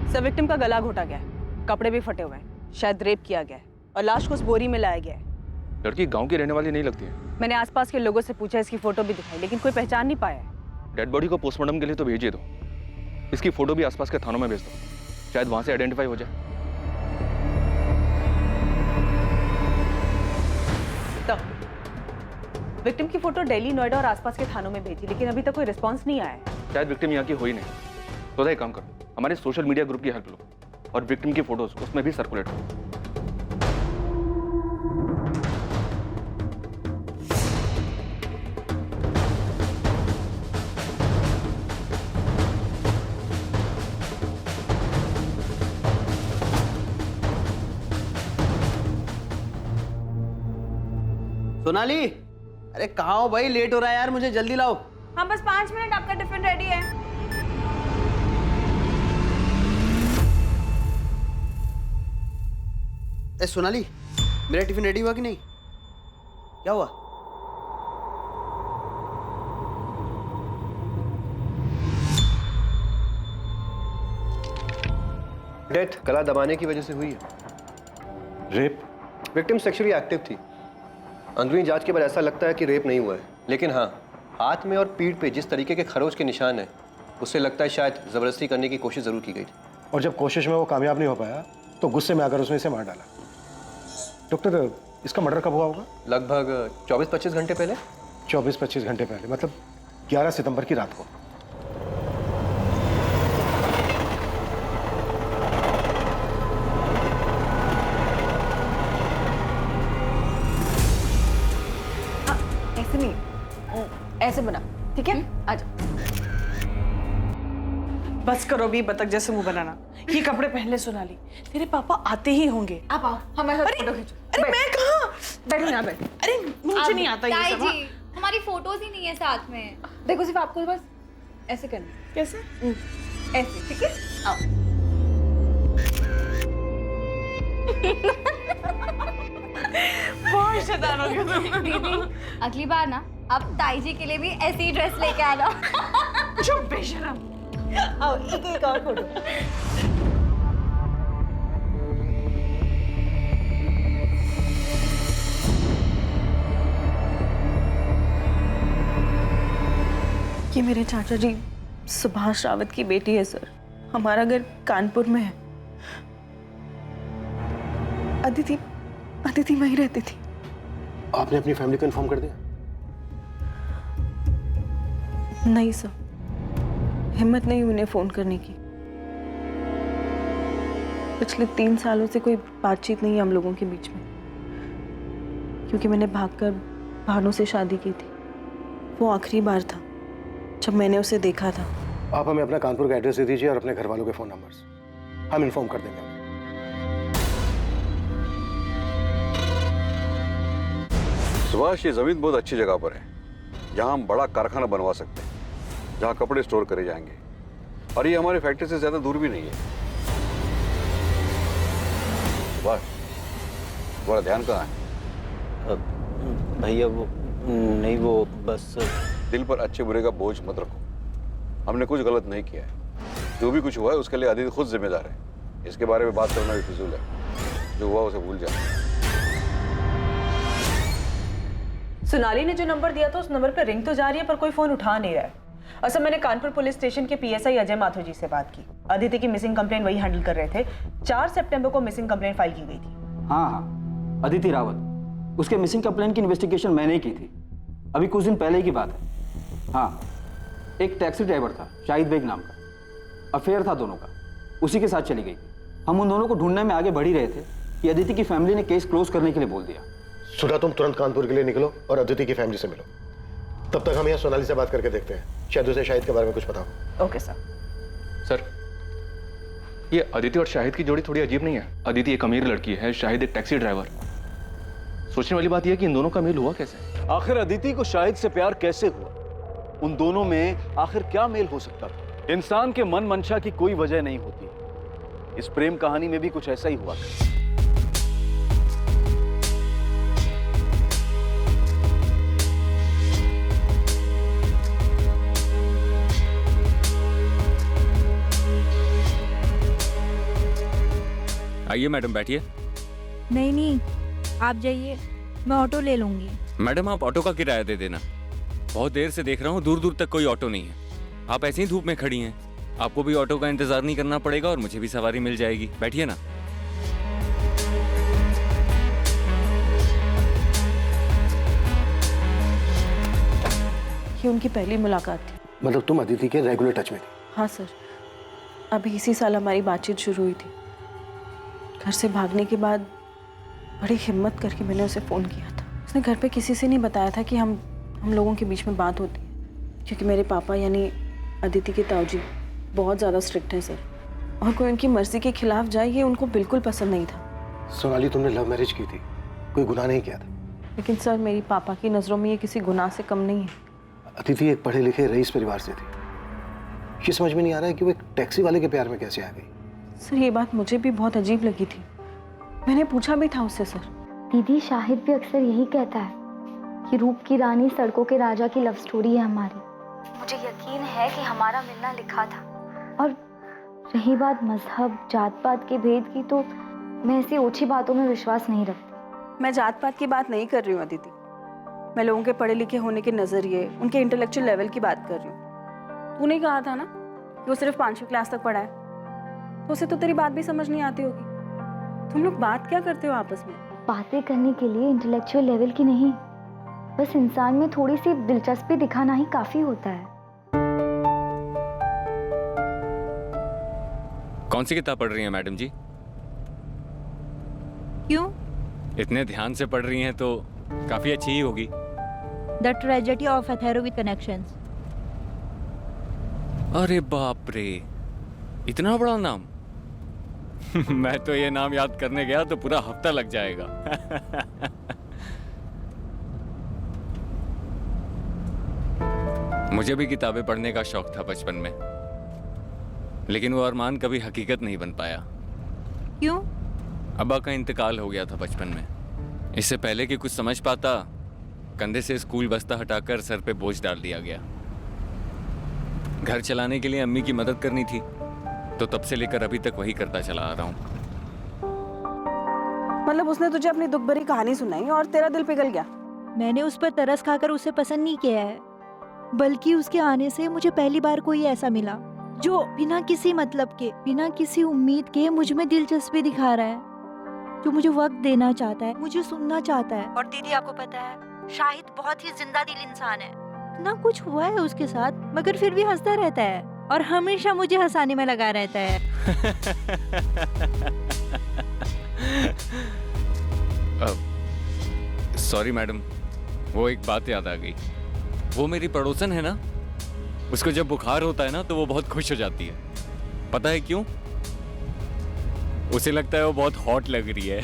सब विक्टिम का गला घोटा गया है, कपड़े भी फटे हुए हैं, शायद रेप किया गया है और लाश को उस बोरी में लाया गया है। लड़की गांव की रहने वाली नहीं लगती है। मैंने आसपास के लोगों से पूछा, इसकी फोटो भी दिखाई, लेकिन कोई पहचान नहीं पाया है। डेड बॉडी को पोस्टमार्टम के लिए तो भेजिए दो, इसकी फोटो भी आसपास के थानों में भेज दो, शायद वहां से आइडेंटिफाई हो जाए। तो विक्टिम की फोटो दिल्ली, नोएडा और आसपास के थानों में भेजी, लेकिन अभी तक कोई रिस्पॉन्स नहीं आया है। शायद विक्टिम यहाँ की हो ही नहीं। तो एक काम करो, हमारे सोशल मीडिया ग्रुप की हेल्प लो और विक्टिम की फोटोज उसमें भी सर्कुलेट करो। सोनाली, अरे कहाँ हो भाई? लेट हो रहा है यार, मुझे जल्दी लाओ। हम बस 5 मिनट, आपका टिफिन रेडी है। ए सोनाली, मेरा टिफिन रेडी हुआ कि नहीं? क्या हुआ? डेथ गला दबाने की वजह से हुई है। रेप? विक्टिम सेक्सुअली एक्टिव थी। अंदरूनी जांच के बाद ऐसा लगता है कि रेप नहीं हुआ है, लेकिन हाँ, हाथ में और पीठ पे जिस तरीके के खरोच के निशान हैं, उससे लगता है शायद जबरदस्ती करने की कोशिश जरूर की गई थी। और जब कोशिश में वो कामयाब नहीं हो पाया तो गुस्से में आकर उसने इसे मार डाला। डॉक्टर, इसका मर्डर कब हुआ होगा? लगभग 24-25 घंटे पहले। 24-25 घंटे पहले, मतलब 11 सितंबर की रात को। ऐसे नहीं, ऐसे बना, ठीक है? आजा। बस करो भी बतख जैसे मुंह बनाना। ये कपड़े पहन ले सोनाली, तेरे पापा आते ही होंगे। आप आओ, हमारे साथ फोटो खींचो। अरे मैं कहाँ? बैठो यहाँ बैठो। अरे मुझे नहीं आता ये सब। जी, हमारी फोटोज ही नहीं है साथ में। देखो सिर्फ आपको बस ऐसे करना। कैसे? ऐसे, ठीक है? आओ। बहुत शैतान हो गया तुम। दीदी, अगली बार ना अब ताई जी के लिए भी ऐसी ड्रेस लेके आना। चुप बेशरम। आओ, एक और फोटो। ये मेरे चाचा जी सुभाष रावत की बेटी है सर। हमारा घर कानपुर में है। अदिति वहीं रहती थी। आपने अपनी फैमिली को इन्फॉर्म कर दिया? नहीं सर, हिम्मत नहीं उन्हें फोन करने की। पिछले 3 सालों से कोई बातचीत नहीं है हम लोगों के बीच में, क्योंकि मैंने भागकर भानु से शादी की थी। वो आखिरी बार था जब मैंने उसे देखा था। आप हमें अपना कानपुर का एड्रेस दे दीजिए और अपने घर वालों के फोन नंबर्स, हम इन्फॉर्म कर देंगे। सुभाष, ये जमीन बहुत अच्छी जगह पर है। यहाँ हम बड़ा कारखाना बनवा सकते हैं, जहाँ कपड़े स्टोर करे जाएंगे, और ये हमारी फैक्ट्री से ज्यादा दूर भी नहीं है। सुभाष, तुम्हारा ध्यान कहाँ है? भैया वो नहीं, वो बस दिल पर अच्छे बुरे का बोझ मत रखो। हमने कुछ गलत नहीं किया है। जो भी कुछ हुआ है उसके लिए आदित्य खुद जिम्मेदार है। इसके बारे में बात करना भी फिजूल है। जो हुआ उसे भूल जाओ। सोनाली ने जो नंबर दिया था उस नंबर पर रिंग तो जा रही है, पर कोई फोन उठा नहीं रहा है। असल मैंने कानपुर पुलिस स्टेशन के पीएसआई अजय माथुर जी से बात की। अदिति की मिसिंग कंप्लेंट वही हैंडल कर रहे थे। 4 सितंबर को मिसिंग कंप्लेंट फाइल की गई थी। हाँ, अदिति रावत, उसके मिसिंग कंप्लेंट की इन्वेस्टिगेशन मैंने ही की थी, अभी कुछ दिन पहले की बात है। हाँ, एक टैक्सी ड्राइवर था शाहिद बेग नाम का, अफेयर था दोनों का, उसी के साथ चली गई। हम उन दोनों को ढूंढने में आगे बढ़ ही रहे थे कि अदिति की फैमिली ने केस क्लोज करने के लिए बोल दिया। सुधा, तुम तुरंत कानपुर के लिए निकलो और अदिति की फैमिली से मिलो। तब तक हम यहाँ सोनाली से बात करके देखते हैं, शायद उसे शाहिद के बारे में कुछ पता हो। Okay sir. सर, ये अदिति और शाहिद की जोड़ी थोड़ी अजीब नहीं है? अदिति एक अमीर लड़की है, शाहिद एक टैक्सी ड्राइवर। सोचने वाली बात यह है कि इन दोनों का मेल हुआ कैसे? आखिर अदिति को शाहिद से प्यार कैसे हुआ? उन दोनों में आखिर क्या मेल हो सकता था? इंसान के मन मंशा की कोई वजह नहीं होती। इस प्रेम कहानी में भी कुछ ऐसा ही हुआ था। आइए मैडम, बैठिए। नहीं, आप जाइए, मैं ऑटो ले लूंगी। मैडम, आप ऑटो का किराया दे देना। बहुत देर से देख रहा हूँ, दूर दूर तक कोई ऑटो नहीं है। आप ऐसे ही धूप में खड़ी हैं, आपको भी ऑटो का इंतजार नहीं करना पड़ेगा और मुझे भी सवारी मिल जाएगी। बैठिए ना। ये उनकी पहली मुलाकात थी। मतलब तुम अदिति के रेगुलर टच में थी? हाँ सर, अभी इसी साल हमारी बातचीत शुरू हुई थी। घर से भागने के बाद बड़ी हिम्मत करके मैंने उसे फ़ोन किया था। उसने घर पे किसी से नहीं बताया था कि हम लोगों के बीच में बात होती है, क्योंकि मेरे पापा यानी अदिति के ताऊजी बहुत ज़्यादा स्ट्रिक्ट हैं सर, और कोई उनकी मर्जी के खिलाफ जाए ये उनको बिल्कुल पसंद नहीं था। सोनाली, तुमने लव मैरिज की थी, कोई गुनाह नहीं किया था। लेकिन सर, मेरी पापा की नज़रों में ये किसी गुनाह से कम नहीं है। अदिति एक पढ़े लिखे रईस परिवार से थी। ये समझ में नहीं आ रहा है कि वो एक टैक्सी वाले के प्यार में कैसे आ गई। सर, ये बात मुझे भी बहुत अजीब लगी थी। मैंने पूछा भी था उससे सर। दीदी, शाहिद भी अक्सर यही कहता है कि रूप की रानी सड़कों के राजा की लव स्टोरी है हमारी। मुझे यकीन है कि हमारा मिलना लिखा था। और रही बात मजहब जात पात के भेद की, तो मैं ऐसी ओछी बातों में विश्वास नहीं रखती। मैं जात पात की बात नहीं कर रही हूँ अदिति, मैं लोगों के पढ़े लिखे होने के नज़रिए, उनके इंटेलेक्चुअल लेवल की बात कर रही हूँ। तूने कहा था ना कि वो सिर्फ 5वीं क्लास तक पढ़ा है, तो उसे तो तेरी बात भी समझ नहीं आती होगी। तुम लोग बात क्या करते हो आपस में? बातें करने के लिए इंटेलेक्चुअल लेवल की नहीं, बस इंसान में थोड़ी सी दिलचस्पी दिखाना ही काफी होता है। कौन सी किताब पढ़ रही हैं मैडम जी? क्यों? इतने ध्यान से पढ़ रही हैं तो काफी अच्छी ही होगी। The tragedy of Othello with connections. अरे बाप रे, इतना बड़ा नाम। मैं तो ये नाम याद करने गया तो पूरा हफ्ता लग जाएगा। मुझे भी किताबें पढ़ने का शौक था बचपन में, लेकिन वो अरमान कभी हकीकत नहीं बन पाया। क्यों? अब्बा का इंतकाल हो गया था बचपन में। इससे पहले कि कुछ समझ पाता, कंधे से स्कूल बस्ता हटाकर सर पे बोझ डाल दिया गया। घर चलाने के लिए अम्मी की मदद करनी थी, तो तब से लेकर अभी तक वही करता चला आ रहा हूँ। मतलब उसने तुझे अपनी दुख भरी कहानी सुनाई और तेरा दिल पिघल गया? मैंने उस पर तरस खाकर उसे पसंद नहीं किया है, बल्कि उसके आने से मुझे पहली बार कोई ऐसा मिला जो बिना किसी मतलब के, बिना किसी उम्मीद के मुझ में दिलचस्पी दिखा रहा है, जो मुझे वक्त देना चाहता है, मुझे सुनना चाहता है। और दीदी आपको पता है, शाहिद बहुत ही जिंदा दिल इंसान है। ना कुछ हुआ है उसके साथ, मगर फिर भी हंसता रहता है और हमेशा मुझे हंसाने में लगा रहता है। सॉरी मैडम, वो एक बात याद आ गई। वो मेरी पड़ोसन है ना, उसको जब बुखार होता है ना तो वो बहुत खुश हो जाती है। पता है क्यों? उसे लगता है वो बहुत हॉट लग रही है।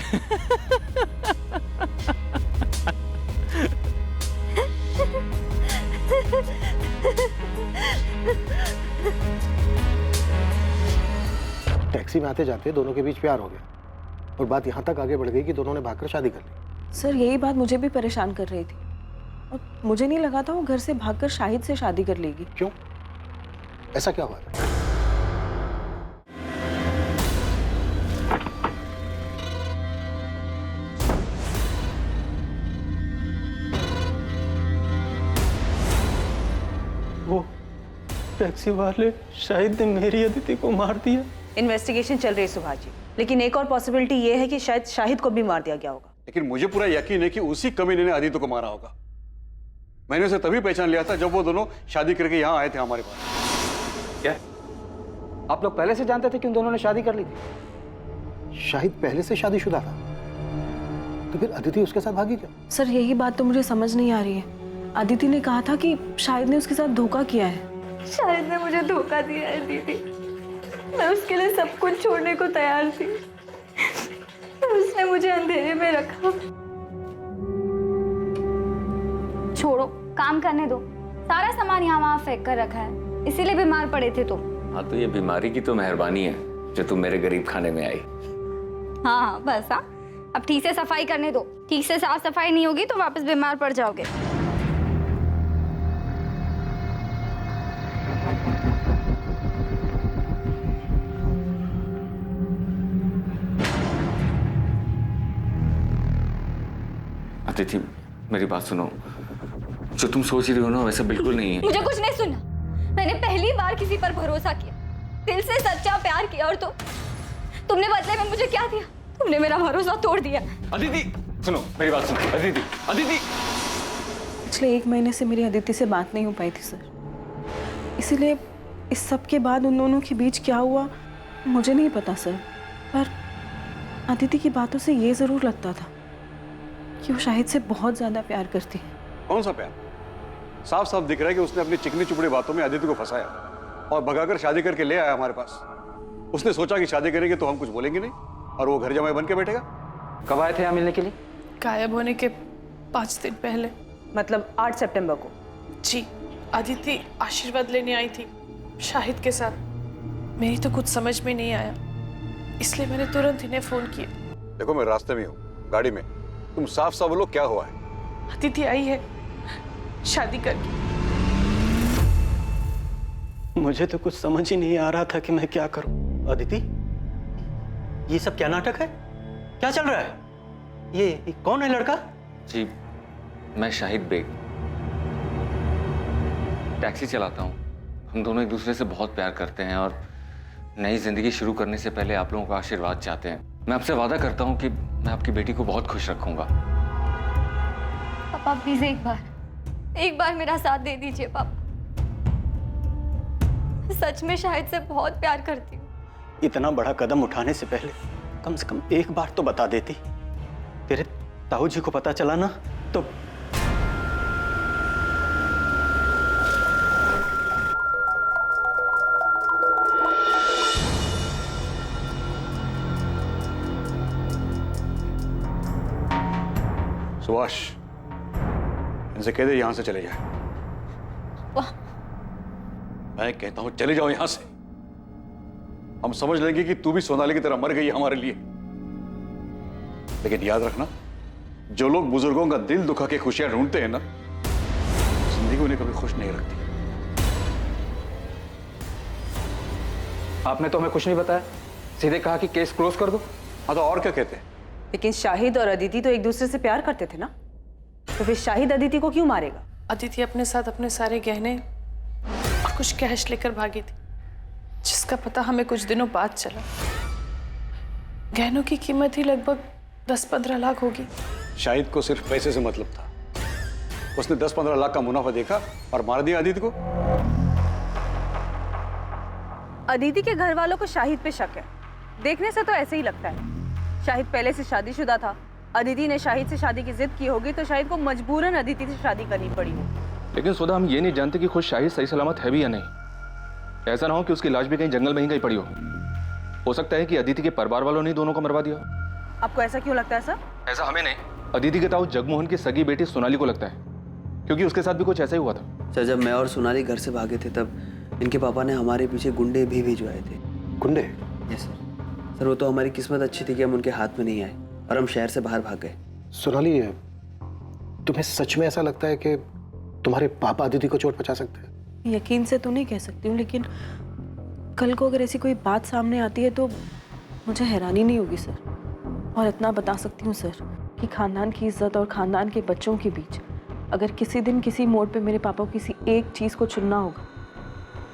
टैक्सी में आते जाते दोनों के बीच प्यार हो गया और बात यहाँ तक आगे बढ़ गई कि दोनों ने भागकर शादी कर ली। सर यही बात मुझे भी परेशान कर रही थी और मुझे नहीं लगा था वो घर से भागकर शाहिद से शादी कर लेगी। क्यों? ऐसा क्या हुआ? वो टैक्सी वाले शाहिद ने मेरी अदिति को मार दिया। इन्वेस्टिगेशन चल रही है सुभाष जी, लेकिन एक और पॉसिबिलिटी ये है कि शायद शाहिद को भी मार दिया गया होगा। लेकिन मुझे पूरा यकीन है कि उसी कमीने ने अदिति को मारा होगा। मैंने उसे तभी पहचान लिया था जब वो दोनों शादी करके यहाँ आए थे हमारे पास। क्या आप लोग पहले से जानते थे कि उन दोनों ने शादी कर ली थी? शाहिद पहले से शादीशुदा था, तो फिर अदिति उसके साथ भागी क्या? सर यही बात तो मुझे समझ नहीं आ रही है। अदिति ने कहा था कि शाहिद ने उसके साथ धोखा किया है। शाहिद ने मुझे धोखा दिया है दीदी, मैं उसके लिए सब कुछ छोड़ने को तैयार थी, उसने मुझे अंधेरे में रखा। छोड़ो, काम करने दो। सारा सामान यहाँ वहाँ फेंक कर रखा है, इसीलिए बीमार पड़े थे तुम। हाँ तो ये बीमारी की तो मेहरबानी है जो तुम मेरे गरीब खाने में आई। हाँ बस, हाँ अब ठीक से सफाई करने दो। ठीक से साफ सफाई नहीं होगी तो वापस बीमार पड़ जाओगे। अदिति मेरी बात सुनो, जो तुम सोच रही हो ना वैसा बिल्कुल नहीं है। मुझे कुछ नहीं सुनना। मैंने पहली बार किसी पर भरोसा किया, दिल से सच्चा प्यार किया, और तुमने बदले में मुझे क्या दिया? तुमने मेरा भरोसा तोड़ दिया। अदिति सुनो मेरी बात सुनो। अदिति अदिति पिछले 1 महीने से मेरी अदिति से बात नहीं हो पाई थी सर, इसीलिए इस सब के बाद उन दोनों के बीच क्या हुआ मुझे नहीं पता सर। पर अदिति की बातों से ये जरूर लगता था कि वो शाहिद से बहुत ज्यादा प्यार करती है। कौन सा प्यार? साफ साफ दिख रहा है कि उसने अपनी चिकनी चुपड़ी बातों में अदिति को फंसाया और भगाकर शादी करके ले आया हमारे पास। उसने सोचा कि शादी करेंगे तो हम कुछ बोलेंगे नहीं और वो घर जमाई बन के बैठेगा। कब आए थे यहाँ मिलने के लिए? गायब होने के 5 दिन पहले। मतलब 8 सितंबर को? जी, अदिति आशीर्वाद लेने आई थी शाहिद के साथ। मेरी तो कुछ समझ में नहीं आया, इसलिए मैंने तुरंत इन्हें फोन किया। देखो मैं रास्ते में हूँ, गाड़ी में। तुम साफ साफ बोलो क्या हुआ है? अदिति आई है शादी करके। मुझे तो कुछ समझ ही नहीं आ रहा था कि मैं क्या करूं। अदिति, ये सब क्या नाटक है? क्या चल रहा है? ये कौन है लड़का? जी, मैं शाहिद बेग, टैक्सी चलाता हूँ। हम दोनों एक दूसरे से बहुत प्यार करते हैं और नई जिंदगी शुरू करने से पहले आप लोगों का आशीर्वाद चाहते हैं। मैं आपसे वादा करता हूँ कि मैं आपकी बेटी को बहुत खुश रखूंगा। पापा प्लीज एक बार मेरा साथ दे दीजिए पापा। सच में शाहिद से बहुत प्यार करती हूँ। इतना बड़ा कदम उठाने से पहले कम से कम एक बार तो बता देती। तेरे ताऊ जी को पता चला ना तो सुभाष, इनसे कह दे यहां से चले जाए। मैं कहता हूं चले जाओ यहां से। हम समझ लेंगे कि तू भी सोनाली की तरह मर गई है हमारे लिए। लेकिन याद रखना, जो लोग बुजुर्गों का दिल दुखा के खुशियां ढूंढते हैं ना, जिंदगी उन्हें कभी खुश नहीं रखती। आपने तो हमें कुछ नहीं बताया, सीधे कहा कि केस क्लोज कर दो। हाँ तो और क्या कहते हैं? लेकिन शाहिद और अदिति तो एक दूसरे से प्यार करते थे ना, तो फिर शाहिद अदिति को क्यों मारेगा? अदिति अपने साथ अपने सारे गहने और कुछ कैश लेकर भागी थी, जिसका पता हमें कुछ दिनों बाद चला। गहनों की कीमत ही लगभग 10-15 लाख होगी। शाहिद को सिर्फ पैसे से मतलब था। उसने 10-15 लाख का मुनाफा देखा और मार दिया अदिति को। अदिति के घर वालों को शाहिद पे शक है। देखने से तो ऐसे ही लगता है। शाहिद पहले से शादीशुदा था। अदिति ने शाहिद से शादी की जिद की होगी तो शाहिद को मजबूरन अदिति से शादी करनी पड़ी हो। लेकिन सुधा, हम ये नहीं जानते कि खुद शाहिद सही सलामत है भी या नहीं। ऐसा ना हो कि उसकी लाश भी कहीं जंगल में ही कहीं पड़ी हो सकता है कि अदिति के परिवार वालों ने दोनों को मरवा दिया। आपको ऐसा क्यों लगता है सर? ऐसा हमें नहीं, अदिति के ताऊ जगमोहन की सगी बेटी सोनाली को लगता है, क्योंकि उसके साथ भी कुछ ऐसा ही हुआ था। सर, जब मैं और सोनाली घर से भागे थे तब इनके पापा ने हमारे पीछे गुंडे भी भिजवाए थे। गुंडे? Yes sir. सर, वो तो हमारी किस्मत अच्छी थी कि हम उनके हाथ में नहीं आए और हम शहर से बाहर भाग गए। सोनाली, तुम्हें सच में ऐसा लगता है कि तुम्हारे पापा अदिति को चोट पहुंचा सकते हैं? यकीन से तो नहीं कह सकती हूँ, लेकिन कल को अगर ऐसी कोई बात सामने आती है तो मुझे हैरानी नहीं होगी सर। और इतना बता सकती हूँ सर कि खानदान की इज्जत और खानदान के बच्चों के बीच अगर किसी दिन किसी मोड़ पे मेरे पापा को किसी एक चीज़ को चुनना होगा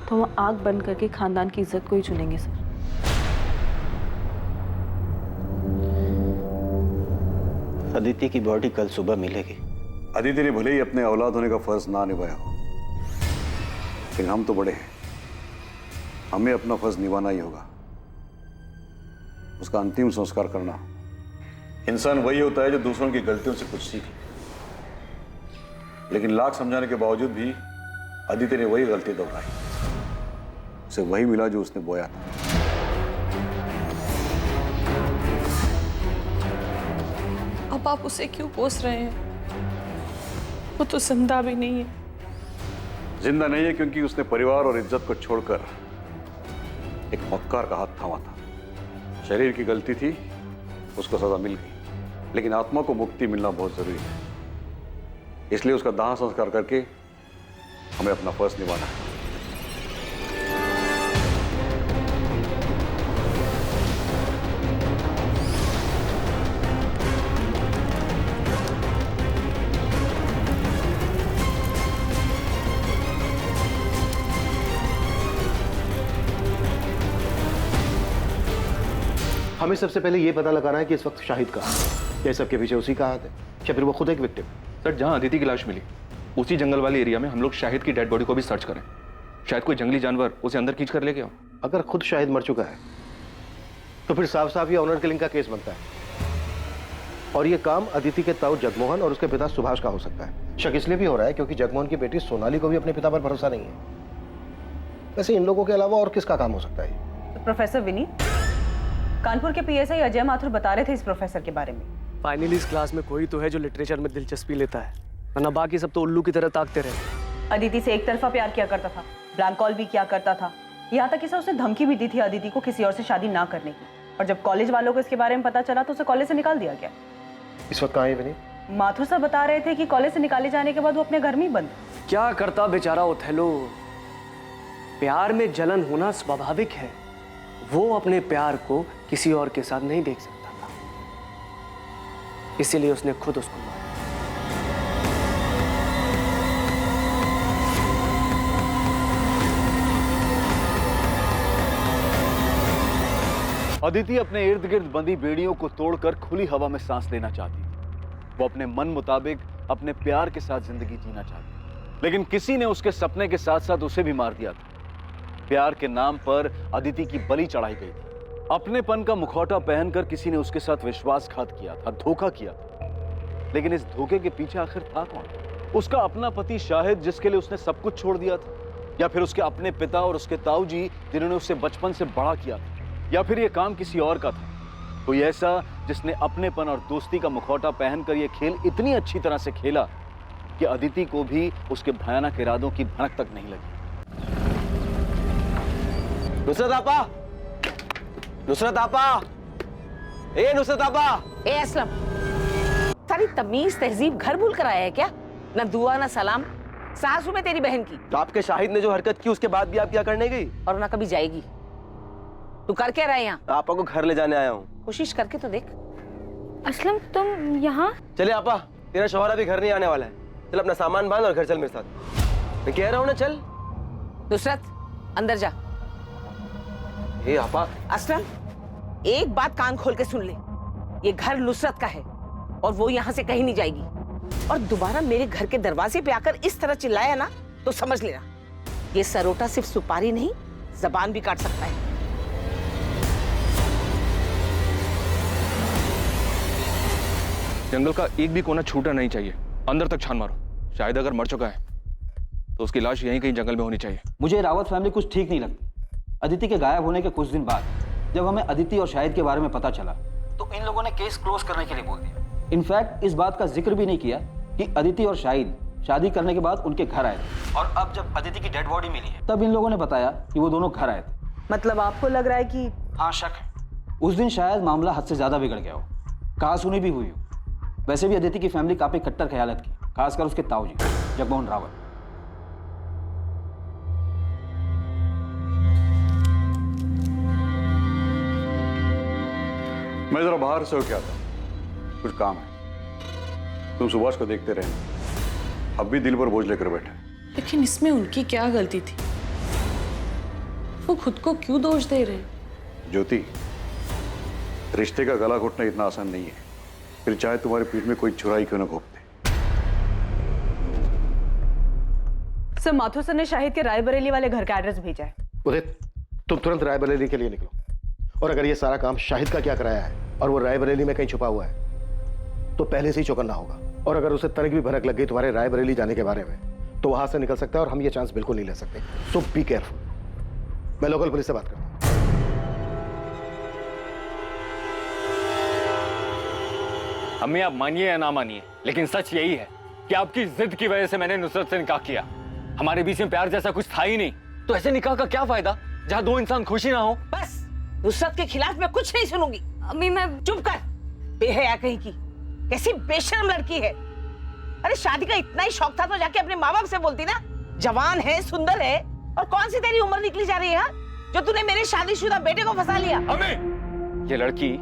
तो वो आँख बंद करके खानदान की इज्जत को ही चुनेंगे सर। अदिति की बॉडी कल सुबह मिलेगी। अदिति ने भले ही अपने औलाद होने का फर्ज ना निभाया हो, लेकिन हम तो बड़े हैं, हमें अपना फर्ज निभाना ही होगा। उसका अंतिम संस्कार करना। इंसान वही होता है जो दूसरों की गलतियों से कुछ सीखे। लेकिन लाख समझाने के बावजूद भी अदिति ने वही गलती दोहराई। उसे वही मिला जो उसने बोया था। अब आप उसे क्यों कोस रहे हैं? वो तो जिंदा भी नहीं है। जिंदा नहीं है क्योंकि उसने परिवार और इज्जत को छोड़कर एक मक्कार का हाथ थामा था। शरीर की गलती थी, उसको सजा मिल गई, लेकिन आत्मा को मुक्ति मिलना बहुत जरूरी है। इसलिए उसका दाह संस्कार करके हमें अपना फर्ज निभाना है। हमें सबसे पहले ये पता लगाना है कि इस वक्त शाहिद कहाँ है। क्या सबके पीछे उसी का हाथ है या फिर वो खुद एक विक्टिम? सर, जहां अदिति की लाश मिली उसी जंगल वाले एरिया में हम लोग शाहिद की डेड बॉडी को भी सर्च करें। शायद कोई जंगली जानवर उसे अंदर खींच कर ले गया। अगर खुद शाहिद मर चुका है तो फिर साफ साफ ये ऑनर किलिंग का केस बनता है, और ये काम अदिति के ताऊ जगमोहन और उसके पिता सुभाष का हो सकता है। शक इसलिए भी हो रहा है क्योंकि जगमोहन की बेटी सोनाली को भी अपने पिता पर भरोसा नहीं है। वैसे इन लोगों के अलावा और किसका काम हो सकता है? तो प्रोफेसर विनीत, कानपुर के पीएसआई अजय माथुर बता रहे थे इस प्रोफेसर के बारे में। फाइनली इस क्लास में कोई तो है जो लिटरेचर में दिलचस्पी लेता है, वरना बाकी सब तो उल्लू की तरह ताकते रहे। अदिति से एक तरफा प्यार किया करता था, ब्लैंक कॉल भी किया करता था, यहाँ तक कि उसने धमकी भी दी थी अदिति को किसी और से शादी ना करने की। और जब कॉलेज वालों को इसके बारे में पता चला तो उसे कॉलेज से निकाल दिया गया। इस वक्त कहाँ है विनीत? माथुर साहब बता रहे थे कि कॉलेज से निकाले जाने के बाद वो अपने घर में ही बंद। क्या करता बेचारा ओथेलो। प्यार में जलन होना स्वाभाविक है। वो अपने प्यार को किसी और के साथ नहीं देख सकता था, इसीलिए उसने खुद उसको मारा। अदिति अपने इर्द गिर्द बंधी बेड़ियों को तोड़कर खुली हवा में सांस लेना चाहती थी। वो अपने मन मुताबिक अपने प्यार के साथ जिंदगी जीना चाहती थी, लेकिन किसी ने उसके सपने के साथ साथ उसे भी मार दिया था। प्यार के नाम पर अदिति की बलि चढ़ाई गई थी। अपनेपन का मुखौटा पहनकर किसी ने उसके साथ विश्वासघात किया था, धोखा किया था। लेकिन इस धोखे के पीछे आखिर था कौन? उसका अपना पति शाहिद, जिसके लिए उसने सब कुछ छोड़ दिया था, या फिर उसके अपने पिता और उसके ताऊ जी जिन्होंने उसे बचपन से बड़ा किया था, या फिर यह काम किसी और का था, कोई ऐसा जिसने अपनेपन और दोस्ती का मुखौटा पहनकर यह खेल इतनी अच्छी तरह से खेला कि अदिति को भी उसके भयानक इरादों की भनक तक नहीं लगी। नुसरत आपा, नुसरत आपा, ए नुसरत आपा। ए असलम, सारी तमीज तहजीब घर भूल कर आया है क्या? न दुआ न सलाम। सासू में तेरी बहन की। तो आपके शाहिद ने जो हरकत की उसके बाद भी आप क्या करने गई? और ना कभी जाएगी। तू कर क्या रहा है यहाँ? आपा को घर ले जाने आया हूँ। कोशिश करके तो देख। असलम तुम यहाँ? चले आपा, तेरा शौहर अभी घर नहीं आने वाला है। चल अपना सामान बांध और घर चल मेरे साथ। मैं कह रहा हूँ ना, चल। नुसरत अंदर जा। ए आपा। असलम एक बात कान खोल के सुन ले, ये घर नुसरत का है और वो यहाँ से कहीं नहीं जाएगी। और दोबारा मेरे घर के दरवाजे पे आकर इस तरह चिल्लाया ना तो समझ लेना, ये सरोटा सिर्फ सुपारी नहीं, जबान भी काट सकता है। जंगल का एक भी कोना छूटा नहीं चाहिए। अंदर तक छान मारो। शायद अगर मर चुका है तो उसकी लाश यहीं कहीं जंगल में होनी चाहिए। मुझे रावत फैमिली कुछ ठीक नहीं लगती। अदिति के गायब होने के कुछ दिन बाद जब हमें अदिति और शाहिद के बारे में पता चला तो इन लोगों ने केस क्लोज करने के लिए बोल दिया। इनफैक्ट इस बात का जिक्र भी नहीं किया कि अदिति और शाहिद शादी करने के बाद उनके घर आए थे, और अब जब अदिति की डेड बॉडी मिली है तब इन लोगों ने बताया कि वो दोनों घर आए थे। मतलब आपको लग रहा है कि? हाँ, शक है। उस दिन शायद मामला हद से ज्यादा बिगड़ गया हो, कहा सुनी भी हुई हो। वैसे भी अदिति की फैमिली काफी कट्टर ख्यालत की, खासकर उसके ताऊजी जगमोहन रावत। मैं जरा बाहर से होके आता हूं, कुछ काम है। तुम सुभाष को देखते रहना, अब भी दिल पर बोझ लेकर बैठे। लेकिन इसमें उनकी क्या गलती थी? वो खुद को क्यों दोष दे रहे? ज्योति, रिश्ते का गला घोटना इतना आसान नहीं है, फिर चाहे तुम्हारी पीठ में कोई छुराई क्यों ना घोंप दे। सर, माथुर सर ने शाहिद के रायबरेली वाले घर का एड्रेस भेजा है। उदित, तुम तुरंत रायबरेली के लिए निकलो। और अगर ये सारा काम शाहिद का क्या कराया है और वो रायबरेली में कहीं छुपा हुआ है तो पहले से ही चौकन्ना होगा। और अगर उसे तनिक भी भनक लग गई तुम्हारे रायबरेली जाने के बारे में तो वहां से निकल सकता है, और हम ये चांस बिल्कुल नहीं ले सकते। सो बी केयरफुल। मैं लोकल पुलिस से बात करता हूं। अम्मी, आप मानिए या ना मानिए, लेकिन सच यही है कि आपकी जिद की वजह से मैंने नुसरत से निकाह किया। हमारे बीच में प्यार जैसा कुछ था ही नहीं, तो ऐसे निकाह का क्या फायदा जहां दो इंसान खुशी ना हो। बस, नुसरत के खिलाफ मैं कुछ नहीं सुनूंगी। अम्मी मैं। चुप कर, बेहया कहीं की, कैसी बेशर्म लड़की है। अरे शादी का इतना ही शौक था तो जाके अपने माँ बाप से बोलती ना। जवान है, सुंदर है, और कौन सी तेरी उम्र निकली जा रही है जो तूने मेरे शादीशुदा बेटे को फंसा लिया। अम्मी, ये लड़की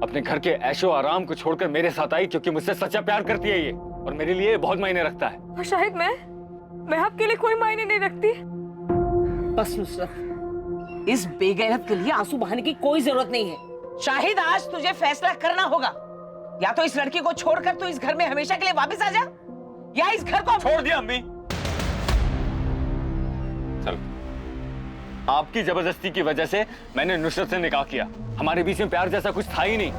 अपने घर के ऐशो आराम को छोड़कर मेरे साथ आई क्योंकि मुझसे सच्चा प्यार करती है ये, और मेरे लिए बहुत मायने रखता है। और शायद मैं आपके लिए कोई मायने नहीं रखती। बस नुसरत, इस बेगैरत के लिए आंसू बहाने की कोई जरूरत नहीं है। शाहिद, आज तुझे फैसला करना होगा। या तो इस लड़की को छोड़कर तू इस घर में हमेशा के लिए वापस आ जा, या इस घर को छोड़ दिया। अम्मी, चल, आपकी जबरदस्ती की वजह से मैंने नुसरत से निकाह किया। हमारे बीच में प्यार जैसा कुछ था ही नहीं।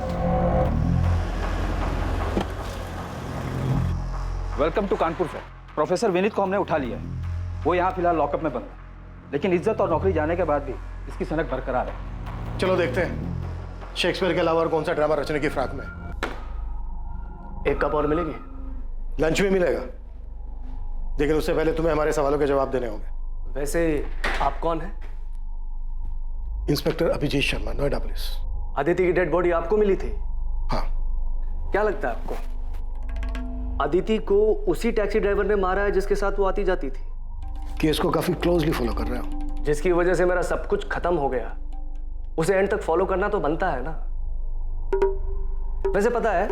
Welcome to Kanpur sir. Professor Vineet को हमने उठा लिया है, वो यहाँ फिलहाल लॉकअप में बंद है, लेकिन इज्जत और नौकरी जाने के बाद भी इसकी सनक बरकरार है। चलो देखते हैं शेक्सपियर के अलावा और कौन सा ड्रामा रचने की फ्राक में। एक कप और मिलेगी? लंच में मिलेगा, लेकिन उससे पहले तुम्हें हमारे सवालों के जवाब देने होंगे। वैसे आप कौन हैं? Inspector Abhijit Sharma, Noida police. अदिति की डेड बॉडी आपको मिली थी? हाँ। क्या लगता है आपको, अदिति को उसी टैक्सी ड्राइवर ने मारा है जिसके साथ वो आती जाती थी? केस को काफी क्लोजली फॉलो कर रहे हो। जिसकी वजह से मेरा सब कुछ खत्म हो गया, उसे एंड तक फॉलो करना तो बनता है ना। वैसे पता है,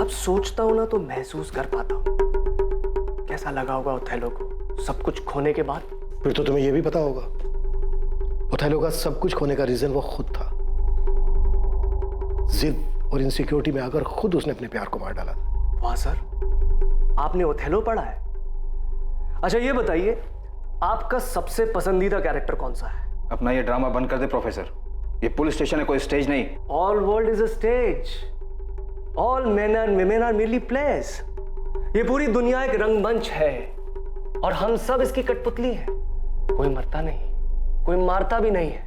अब सोचता हूं ना तो महसूस कर पाता हूं कैसा लगा होगा ओथेलो को सब कुछ खोने के बाद। फिर तो तुम्हें यह भी पता होगा ओथेलो का सब कुछ खोने का रीजन वो खुद था। जिद और इनसिक्योरिटी में आकर खुद उसने अपने प्यार को मार डाला था। वाह सर, आपने ओथेलो पढ़ा है? अच्छा ये बताइए, आपका सबसे पसंदीदा कैरेक्टर कौन सा है? अपना ये ड्रामा बंद कर दे प्रोफेसर, ये पुलिस स्टेशन है, कोई स्टेज नहीं। All world is a stage, all men and women are merely players. ये पूरी दुनिया एक रंगमंच है और हम सब इसकी कठपुतली हैं। कोई मरता नहीं, कोई मारता भी नहीं है।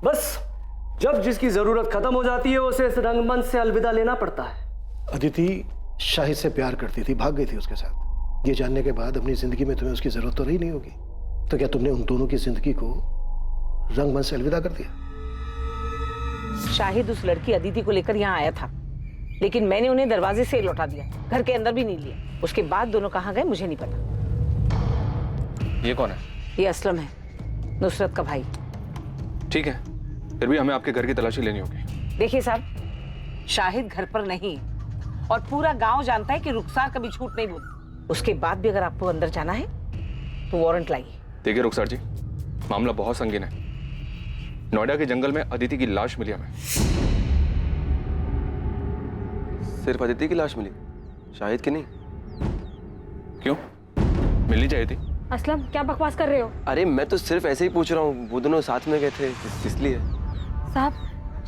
बस जब जिसकी जरूरत खत्म हो जाती है उसे इस रंगमंच से अलविदा लेना पड़ता है। अदिति शाहिद से प्यार करती थी, भाग गई थी उसके साथ। ये जानने के बाद अपनी जिंदगी में तुम्हें उसकी जरूरत तो रही नहीं होगी, तो क्या तुमने उन दोनों की जिंदगी को रंगमंच से अलविदा कर दिया? शाहिद उस लड़की अदिति को लेकर यहाँ आया था, लेकिन मैंने उन्हें दरवाजे से लौटा दिया, घर के अंदर भी नहीं लिया। उसके बाद दोनों कहाँ गए मुझे नहीं पता। ये कौन है? ये असलम है, नुसरत का भाई। ठीक है, फिर भी हमें आपके घर की तलाशी लेनी होगी। देखिए साहब, शाहिद घर पर नहीं और पूरा गांव जानता है कि रुखसार कभी झूठ नहीं बोलती। उसके बाद भी अगर आपको अंदर जाना है तो वारंट लाइए। देखिए रुखसार जी, मामला बहुत संगीन है। नोएडा के जंगल में अदिति की लाश मिली हमें। सिर्फ अदिति की लाश मिली, शाहिद की नहीं? क्यों, मिलनी चाहिए थी। असलम क्या बकवास कर रहे हो? अरे मैं तो सिर्फ ऐसे ही पूछ रहा हूँ, वो दोनों साथ में गए थे इसलिए। साहब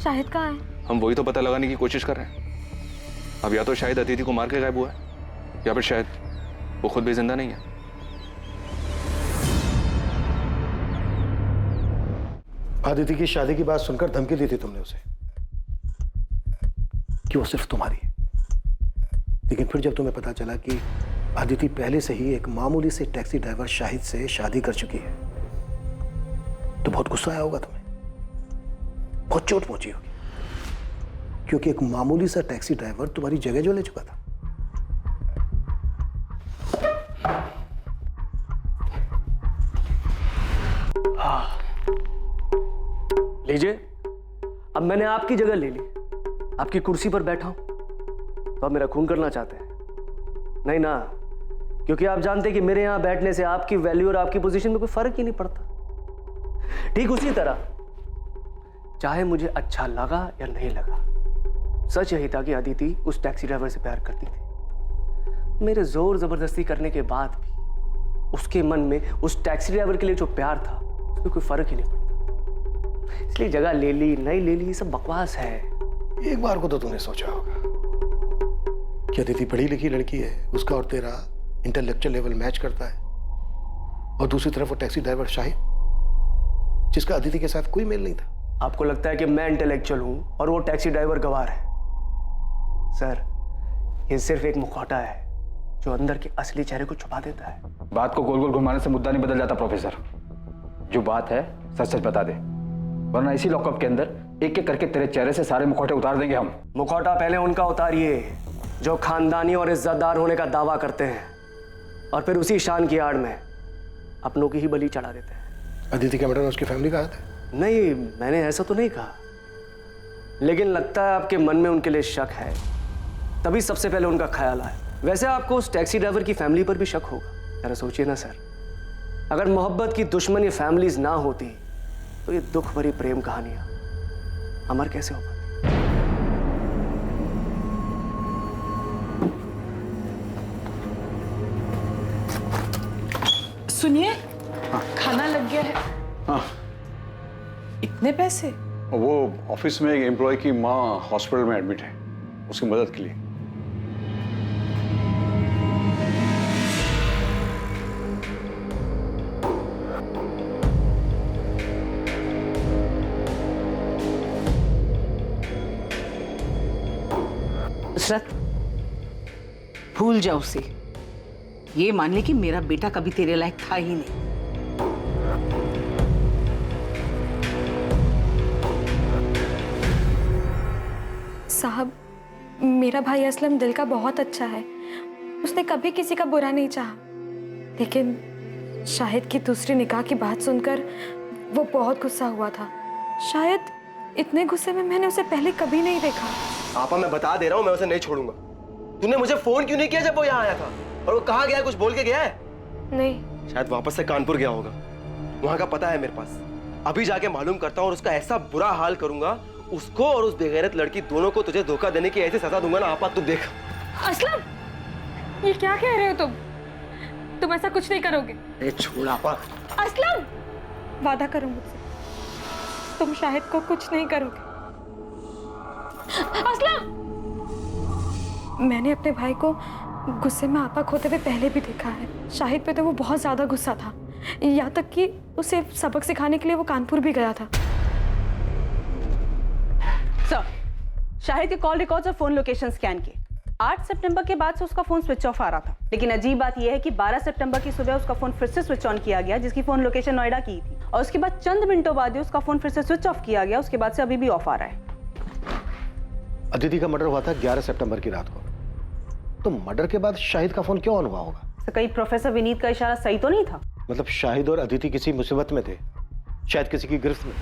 शाहिद कहाँ है? हम वही तो पता लगाने की कोशिश कर रहे हैं। अब या तो शायद अदिति को मार के गायब हुआ है, या फिर शायद वो खुद भी जिंदा नहीं है। अदिति की शादी की बात सुनकर धमकी दी थी तुमने उसे कि वो सिर्फ तुम्हारी है, लेकिन फिर जब तुम्हें पता चला कि अदिति पहले से ही एक मामूली से टैक्सी ड्राइवर शाहिद से शादी कर चुकी है, तो बहुत गुस्सा आया होगा तुम्हें, बहुत चोट पहुंची होगी, क्योंकि एक मामूली सा टैक्सी ड्राइवर तुम्हारी जगह जो ले चुका था। लीजिए, अब मैंने आपकी जगह ले ली, आपकी कुर्सी पर बैठा हूं, तो आप मेरा खून करना चाहते हैं? नहीं ना, क्योंकि आप जानते हैं कि मेरे यहां बैठने से आपकी वैल्यू और आपकी पोजीशन में कोई फर्क ही नहीं पड़ता। ठीक उसी तरह चाहे मुझे अच्छा लगा या नहीं लगा, सच यही था कि अदिति उस टैक्सी ड्राइवर से प्यार करती थी। मेरे जोर जबरदस्ती करने के बाद भी उसके मन में उस टैक्सी ड्राइवर के लिए जो प्यार था उसमें कोई फर्क ही नहीं पड़ता। इसलिए जगह ले ली नहीं ले ली, ये सब बकवास है। एक बार को तो तूने सोचा होगा कि अदिति पढ़ी लिखी लड़की है, उसका और तेरा इंटेलेक्चुअल लेवल मैच करता है, और दूसरी तरफ वो टैक्सी ड्राइवर शाहिद, जिसका अदिति के साथ कोई मेल नहीं था। आपको लगता है कि मैं इंटेलेक्चुअल हूं और वो टैक्सी ड्राइवर गवार है? सर, ये सिर्फ एक मुखौटा है जो अंदर के असली चेहरे को छुपा देता है। बात को गोल गोल घुमाने से मुद्दा नहीं बदल जाता प्रोफेसर। जो बात है सच सच बता दे, वरना इसी लॉकअप के अंदर एक एक करके तेरे चेहरे से सारे मुखौटे उतार देंगे हम। मुखौटा पहले उनका उतारिए जो खानदानी और इज्जतदार होने का दावा करते हैं, और फिर उसी शान की आड़ में अपनों की ही बलि चढ़ा देते हैं। अदिति का मर्डर उसकी फैमिली का हाथ है? नहीं, मैंने ऐसा तो नहीं कहा, लेकिन लगता है आपके मन में उनके लिए शक है, तभी सबसे पहले उनका ख्याल आया। वैसे आपको उस टैक्सी ड्राइवर की फैमिली पर भी शक होगा। जरा सोचिए ना सर, अगर मोहब्बत की दुश्मन ये फैमिलीज ना होती तो ये दुख भरी प्रेम कहानियां अमर कैसे हो पाती? सुनिए, खाना लग गया है। हाँ, इतने पैसे? वो ऑफिस में एक एम्प्लॉय की माँ हॉस्पिटल में एडमिट है, उसकी मदद के लिए। नुसरत, भूल जाओ उसे। ये मान ले कि मेरा बेटा कभी तेरे लायक था ही नहीं। साहब, मेरा भाई असलम दिल का बहुत अच्छा है, उसने कभी किसी का बुरा नहीं चाहा, लेकिन शाहिद की दूसरी निकाह की बात सुनकर वो बहुत गुस्सा हुआ था। शायद इतने गुस्से में मैंने उसे पहले कभी नहीं देखा। आपा, मैं बता दे रहा हूँ, मैं उसे नहीं छोड़ूंगा। तूने मुझे फोन क्यों नहीं किया जब वो यहाँ आया था? और वो कहाँ गया है, कुछ बोल के गया है? नहीं। शायद वापस से कानपुर गया होगा, वहां का पता है मेरे पास। अभी जाके मालूम करता हूँ और उसका ऐसा बुरा हाल करूंगा, उसको और उस बेगैरत लड़की दोनों को तुझे धोखा देने की ऐसी सजा दूंगा ना आपा, तू देख। असलम, ये क्या कह रहे हो तुम ऐसा कुछ नहीं करोगे। अरे छोड़ आपा। असलम, वादा करो मुझसे, तुम शाहिद को कुछ नहीं करोगे। असलम, मैंने अपने भाई को गुस्से में आपा खोते हुए पहले भी देखा है। शाहिद पे तो वो बहुत ज्यादा गुस्सा था, यहाँ तक कि उसे सबक सिखाने के लिए वो कानपुर भी गया था। सर, शाहिद के कॉल रिकॉर्ड्स और फोन लोकेशन स्कैन किए। 8 सितंबर के बाद से उसका फोन स्विच ऑफ आ रहा था, लेकिन अजीब बात यह है कि 12 सितंबर की सुबह उसका फोन फिर से स्विच ऑन किया गया, जिसकी फोन लोकेशन नोएडा की थी, और उसके बाद चंद मिनटों बाद ही उसका फोन फिर से स्विच ऑफ किया गया। उसके बाद से अभी भी ऑफ आ रहा है। अदिति का मर्डर हुआ था 11 सितंबर की रात को, तो मर्डर के बाद शाहिद का फोन क्यों ऑन हुआ होगा? तो कहीं प्रोफेसर विनीत का इशारा सही तो नहीं था? मतलब शाहिद और अदिति किसी मुसीबत में थे, शायद किसी की गिरफ्त में,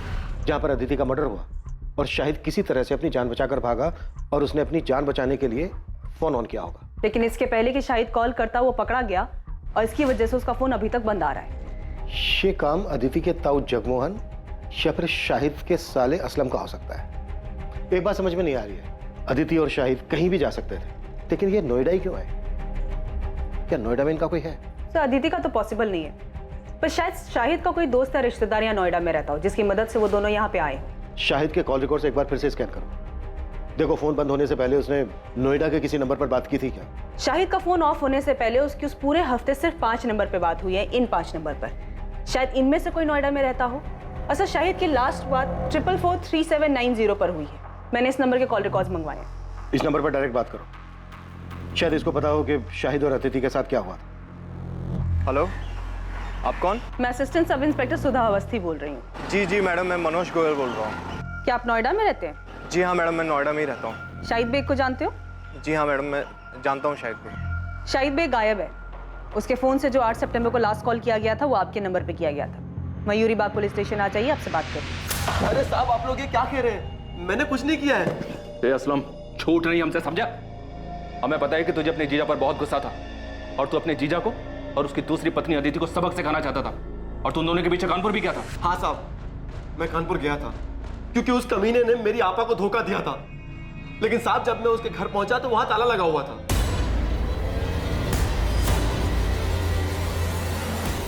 जहां पर अदिति का मर्डर हुआ, और शाहिद किसी तरह से अपनी जान बचाकर भागा और उसने अपनी जान बचाने के लिए फोन ऑन किया होगा। लेकिन इसके पहले कि शाहिद कॉल करता हुआ पकड़ा गया, और इसकी वजह से उसका फोन अभी तक बंद आ रहा है। ये काम अदिति के ताऊ जगमोहन या फिर शाहिद के साले असलम का हो सकता है। एक बात समझ में नहीं आ रही है, अदिति और शाहिद कहीं भी जा सकते थे, लेकिन ये नोएडा ही क्यों है? क्या नोएडा में इनका कोई है? सर, अदिति का तो पॉसिबल नहीं है, पर शायद शाहिद का कोई दोस्त या रिश्तेदार यहाँ नोएडा में रहता हो, जिसकी मदद से वो दोनों यहाँ पे आए। शाहिद के कॉल रिकॉर्ड से एक बार फिर से स्कैन करो, देखो फोन बंद होने से पहले उसने नोएडा के किसी नंबर पर बात की थी क्या? शाहिद का फोन ऑफ होने से पहले उसकी उस पूरे हफ्ते सिर्फ 5 नंबर पे बात हुई है, इन 5 नंबर पर। शायद इनमें से कोई नोएडा में रहता हो। असल शाहिद की लास्ट बात 443790 पर हुई है। मैंने इस नंबर के कॉल रिकॉर्ड्स मंगवाए। इस नंबर पर डायरेक्ट बात करो, शायद इसको पता हो कि शाहिद और अदिति के साथ क्या हुआ था। हेलो, आप कौन? मैं असिस्टेंट सब इंस्पेक्टर सुधा अवस्थी बोल रही हूँ। जी मैडम, मैं मनोज गोयल बोल रहा हूँ। क्या आप नोएडा में रहते हैं? जी हाँ मैडम, मैं नोएडा में ही रहता हूँ। शाहिद बेग को जानते हो? जी हाँ मैडम, मैं जानता हूँ शाहिद बेग। शाहिद बेग गायब है। उसके फोन से जो 8 सितंबर को लास्ट कॉल किया गया था, वो आपके नंबर पे किया गया था। मयूरी बाग पुलिस स्टेशन आ जाइए, आपसे बात करें। अरे साहब, आप लोग ये क्या कह रहे हैं? मैंने कुछ नहीं किया है। ए असलम, छूट नहीं हमसे, समझा? हमें पता है कि तुझे अपने जीजा पर बहुत गुस्सा था, और तू अपने जीजा को और उसकी दूसरी पत्नी अदिति को सबक सिखाना चाहता था, और तुम दोनों के पीछे कानपुर भी गया था। हाँ साहब, मैं कानपुर गया था क्योंकि उस कमीने ने मेरी आपा को धोखा दिया था, लेकिन साहब जब मैं उसके घर पहुंचा तो वहां ताला लगा हुआ था।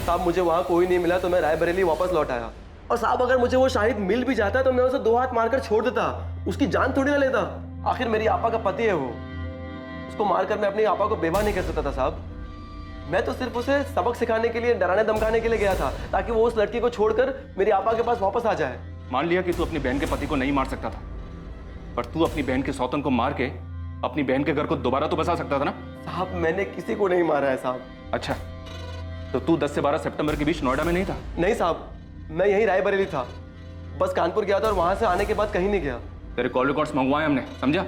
साहब मुझे वहां कोई नहीं मिला तो मैं रायबरेली वापस लौट आया। और साहब अगर मुझे वो शाहिद मिल भी जाता तो मैं उसे 2 हाथ मारकर छोड़ देता, उसकी जान थोड़ी ना लेता। आखिर मेरी आपा का पति है वो, उसको मारकर मैं अपनी आपा को बेवा नहीं कर सकता था साहब। मैं तो सिर्फ उसे सबक सिखाने के लिए, डराने धमकाने के लिए गया था, ताकि वो उस लड़की को छोड़कर मेरी आपा के पास वापस आ जाए। मान लिया कि तू अपनी बहन के पति को नहीं मार सकता था, पर तू अपनी बहन के सौतन को मार के अपनी बहन के घर को दोबारा तो बसा सकता था ना? साहब मैंने किसी को नहीं मारा है साहब। अच्छा, तो तू 10 से 12 सितंबर के बीच नोएडा में नहीं था? नहीं साहब, मैं यही रायबरेली था, बस कानपुर गया था और वहां से आने के बाद कहीं नहीं गया। तेरे कॉल रिकॉर्ड्स मंगवाए हमने, समझा?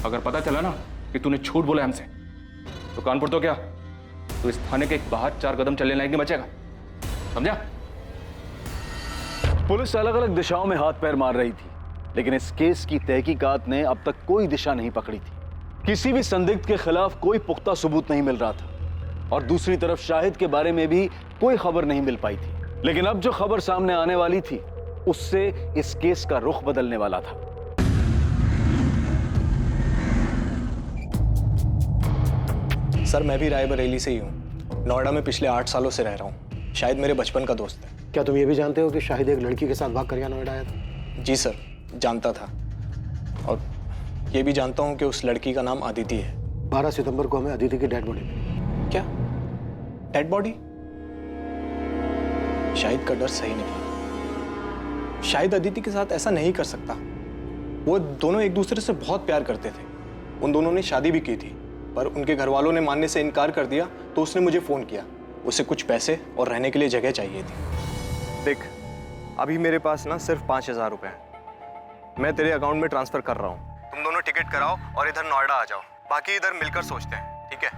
अगर पता चला ना कि तूने झूठ बोला हमसे, तो कानपुर तो क्या, तू इस थाने के बाहर 4 कदम चलने लायक नहीं बचेगा, समझा? पुलिस अलग अलग दिशाओं में हाथ पैर मार रही थी, लेकिन इस केस की तहकीकात ने अब तक कोई दिशा नहीं पकड़ी थी। किसी भी संदिग्ध के खिलाफ कोई पुख्ता सबूत नहीं मिल रहा था, और दूसरी तरफ शाहिद के बारे में भी कोई खबर नहीं मिल पाई थी। लेकिन अब जो खबर सामने आने वाली थी, उससे इस केस का रुख बदलने वाला था। सर मैं भी रायबरेली से ही हूँ, नोएडा में पिछले 8 सालों से रह रहा हूँ। शायद मेरे बचपन का दोस्त है। क्या तुम ये भी जानते हो कि शाहिद एक लड़की के साथ भाग कर यहाँ नोएडा आया था? जी सर, जानता था, और ये भी जानता हूँ कि उस लड़की का नाम अदिति है। 12 सितंबर को हमें अदिति की डेड बॉडी मिली। क्या डेड बॉडी? शाहिद का डर सही निकला। शाहिद अदिति के साथ ऐसा नहीं कर सकता। वो दोनों एक दूसरे से बहुत प्यार करते थे, उन दोनों ने शादी भी की थी, पर उनके घर वालों ने मानने से इनकार कर दिया, तो उसने मुझे फ़ोन किया। उसे कुछ पैसे और रहने के लिए जगह चाहिए थी। देख, अभी मेरे पास ना सिर्फ 5000 रुपये हैं, मैं तेरे अकाउंट में ट्रांसफ़र कर रहा हूँ। तुम दोनों टिकट कराओ और इधर नोएडा आ जाओ, बाकी इधर मिलकर सोचते हैं, ठीक है?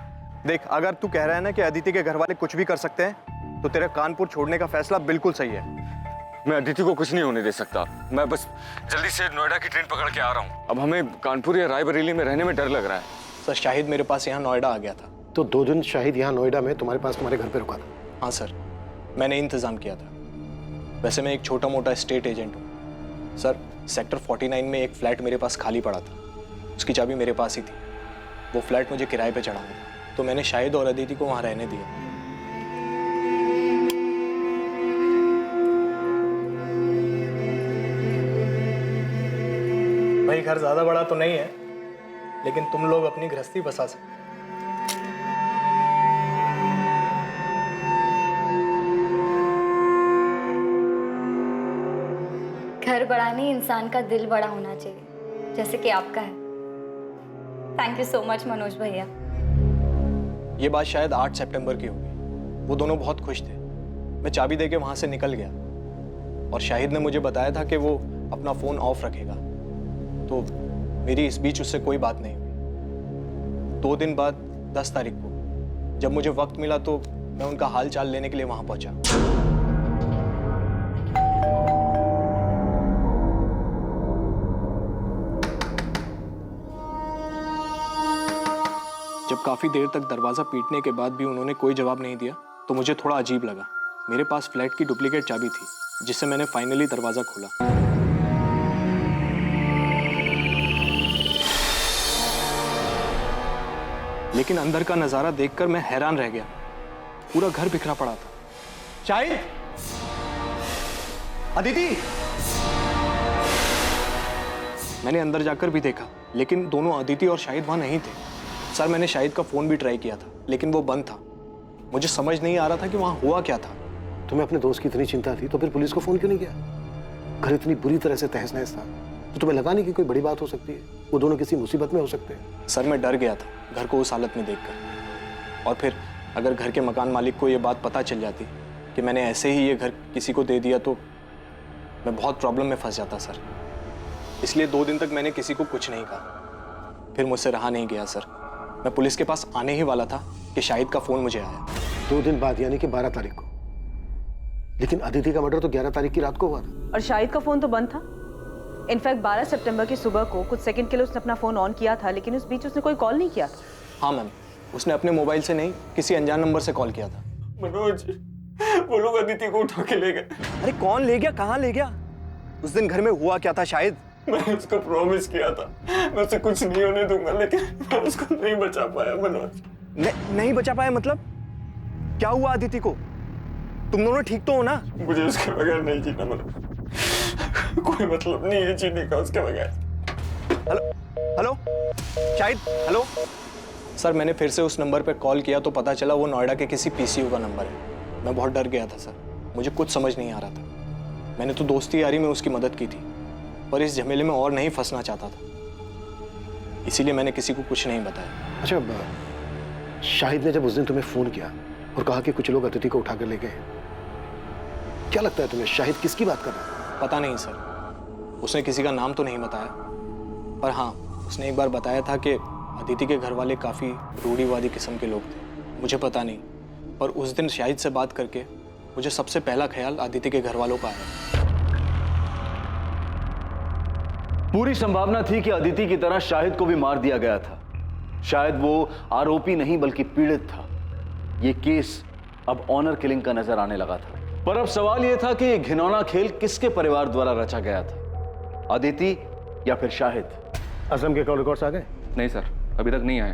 देख, अगर तू कह रहा है ना कि अदिति के घर वाले कुछ भी कर सकते हैं, तो तेरा कानपुर छोड़ने का फैसला बिल्कुल सही है। मैं अदिति को कुछ नहीं होने दे सकता। मैं बस जल्दी से नोएडा की ट्रेन पकड़ के आ रहा हूँ। अब हमें कानपुर या रायबरेली में रहने में डर लग रहा है। सर शाहिद मेरे पास यहाँ नोएडा आ गया था। तो 2 दिन शाहिद यहाँ नोएडा में तुम्हारे पास तुम्हारे घर पे रुका था? हाँ सर, मैंने इंतज़ाम किया था। वैसे मैं एक छोटा मोटा स्टेट एजेंट हूँ सर। सेक्टर 49 में एक फ्लैट मेरे पास खाली पड़ा था, उसकी चाबी मेरे पास ही थी। वो फ्लैट मुझे किराए पे चढ़ाना था, तो मैंने शाहिद और अदिति को वहाँ रहने दिया। भाई घर ज़्यादा बड़ा तो नहीं है, लेकिन तुम लोग अपनी गृहस्थी बसा सकते। घर बड़ा नहीं, इंसान का दिल बड़ा होना चाहिए, जैसे कि आपका है। Thank you so much Manoj भैया। ये बात शायद 8 सितंबर की होगी। वो दोनों बहुत खुश थे। मैं चाबी देके वहां से निकल गया और शाहिद ने मुझे बताया था कि वो अपना फ़ोन ऑफ रखेगा, तो मेरी इस बीच उससे कोई बात नहीं हुई। 2 दिन बाद 10 तारीख को जब मुझे वक्त मिला तो मैं उनका हाल चाल लेने के लिए वहां पहुंचा। जब काफ़ी देर तक दरवाज़ा पीटने के बाद भी उन्होंने कोई जवाब नहीं दिया तो मुझे थोड़ा अजीब लगा। मेरे पास फ्लैट की डुप्लीकेट चाबी थी, जिससे मैंने फाइनली दरवाज़ा खोला। लेकिन अंदर का नज़ारा देखकर मैं हैरान रह गया। पूरा घर बिखरा पड़ा था। शाहिद, अदिति। मैंने अंदर जाकर भी देखा, लेकिन दोनों अदिति और शाहिद वहां नहीं थे। सर मैंने शाहिद का फोन भी ट्राई किया था, लेकिन वो बंद था। मुझे समझ नहीं आ रहा था कि वहां हुआ क्या था। तुम्हें अपने दोस्त की इतनी चिंता थी तो फिर पुलिस को फोन क्यों नहीं किया? घर इतनी बुरी तरह से तहस नहस था, तो तुम्हें लगा नहीं कि कोई बड़ी बात हो सकती है? वो दोनों किसी मुसीबत में हो सकते हैं। सर मैं डर गया था घर को उस हालत में देखकर। और फिर अगर घर के मकान मालिक को ये बात पता चल जाती कि मैंने ऐसे ही ये घर किसी को दे दिया तो मैं बहुत प्रॉब्लम में फंस जाता सर। इसलिए 2 दिन तक मैंने किसी को कुछ नहीं कहा। फिर मुझसे रहा नहीं गया सर। मैं पुलिस के पास आने ही वाला था कि शाहिद का फोन मुझे आया। 2 दिन बाद यानी कि 12 तारीख को। लेकिन अदिति का मर्डर तो 11 तारीख की रात को हुआ था। और शाहिद का फोन तो बंद था। इनफैक्ट 12 सितंबर की सुबह को कुछ सेकंड के लिए उसने अपना फोन ऑन किया था, लेकिन उस बीच उसने कोई कॉल नहीं किया था। हाँ मैम, उसने अपने मोबाइल से नहीं, किसी अनजान नंबर से कॉल किया था। मनोज, वो लोग अदिति को उठा के ले गए। अरे कौन ले गया, कहाँ ले गया? उस दिन घर में हुआ क्या था शाहिद? मैंने उसको प्रॉमिस किया था मैं उसे कुछ नहीं होने दूंगा, लेकिन मैं उसको नहीं बचा पाया मनोज। नहीं बचा पाया मतलब? क्या हुआ अदिति को? तुम दोनों ठीक तो हो ना? मुझे उसके बगैर नहीं जीना मनोज। कोई मतलब नहीं है जीने का उसके बगैर। Hello Shahid, hello. सर मैंने फिर से उस नंबर पे कॉल किया तो पता चला वो नोएडा के किसी पीसीयू का नंबर है। मैं बहुत डर गया था सर, मुझे कुछ समझ नहीं आ रहा था। मैंने तो दोस्ती यारी में उसकी मदद की थी, पर इस झमेले में और नहीं फंसना चाहता था, इसीलिए मैंने किसी को कुछ नहीं बताया। अच्छा, शाहिद ने जब उस दिन तुम्हें फोन किया और कहा कि कुछ लोग अदिति को उठाकर ले गए, क्या लगता है तुम्हें शाहिद किसकी बात कर रहा है? पता नहीं सर, उसने किसी का नाम तो नहीं बताया, पर हाँ उसने एक बार बताया था कि अदिति के घर वाले काफ़ी रूढ़िवादी किस्म के लोग थे। मुझे पता नहीं, पर उस दिन शाहिद से बात करके मुझे सबसे पहला ख्याल अदिति के घर वालों का आया। पूरी संभावना थी कि अदिति की तरह शाहिद को भी मार दिया गया था। शायद वो आरोपी नहीं बल्कि पीड़ित था। ये केस अब ऑनर किलिंग का नजर आने लगा था। पर अब सवाल यह था कि ये घिनौना खेल किसके परिवार द्वारा रचा गया था, अदिति या फिर शाहिद? असम के कॉल रिकॉर्ड्स आ गए? नहीं सर, अभी तक नहीं आए,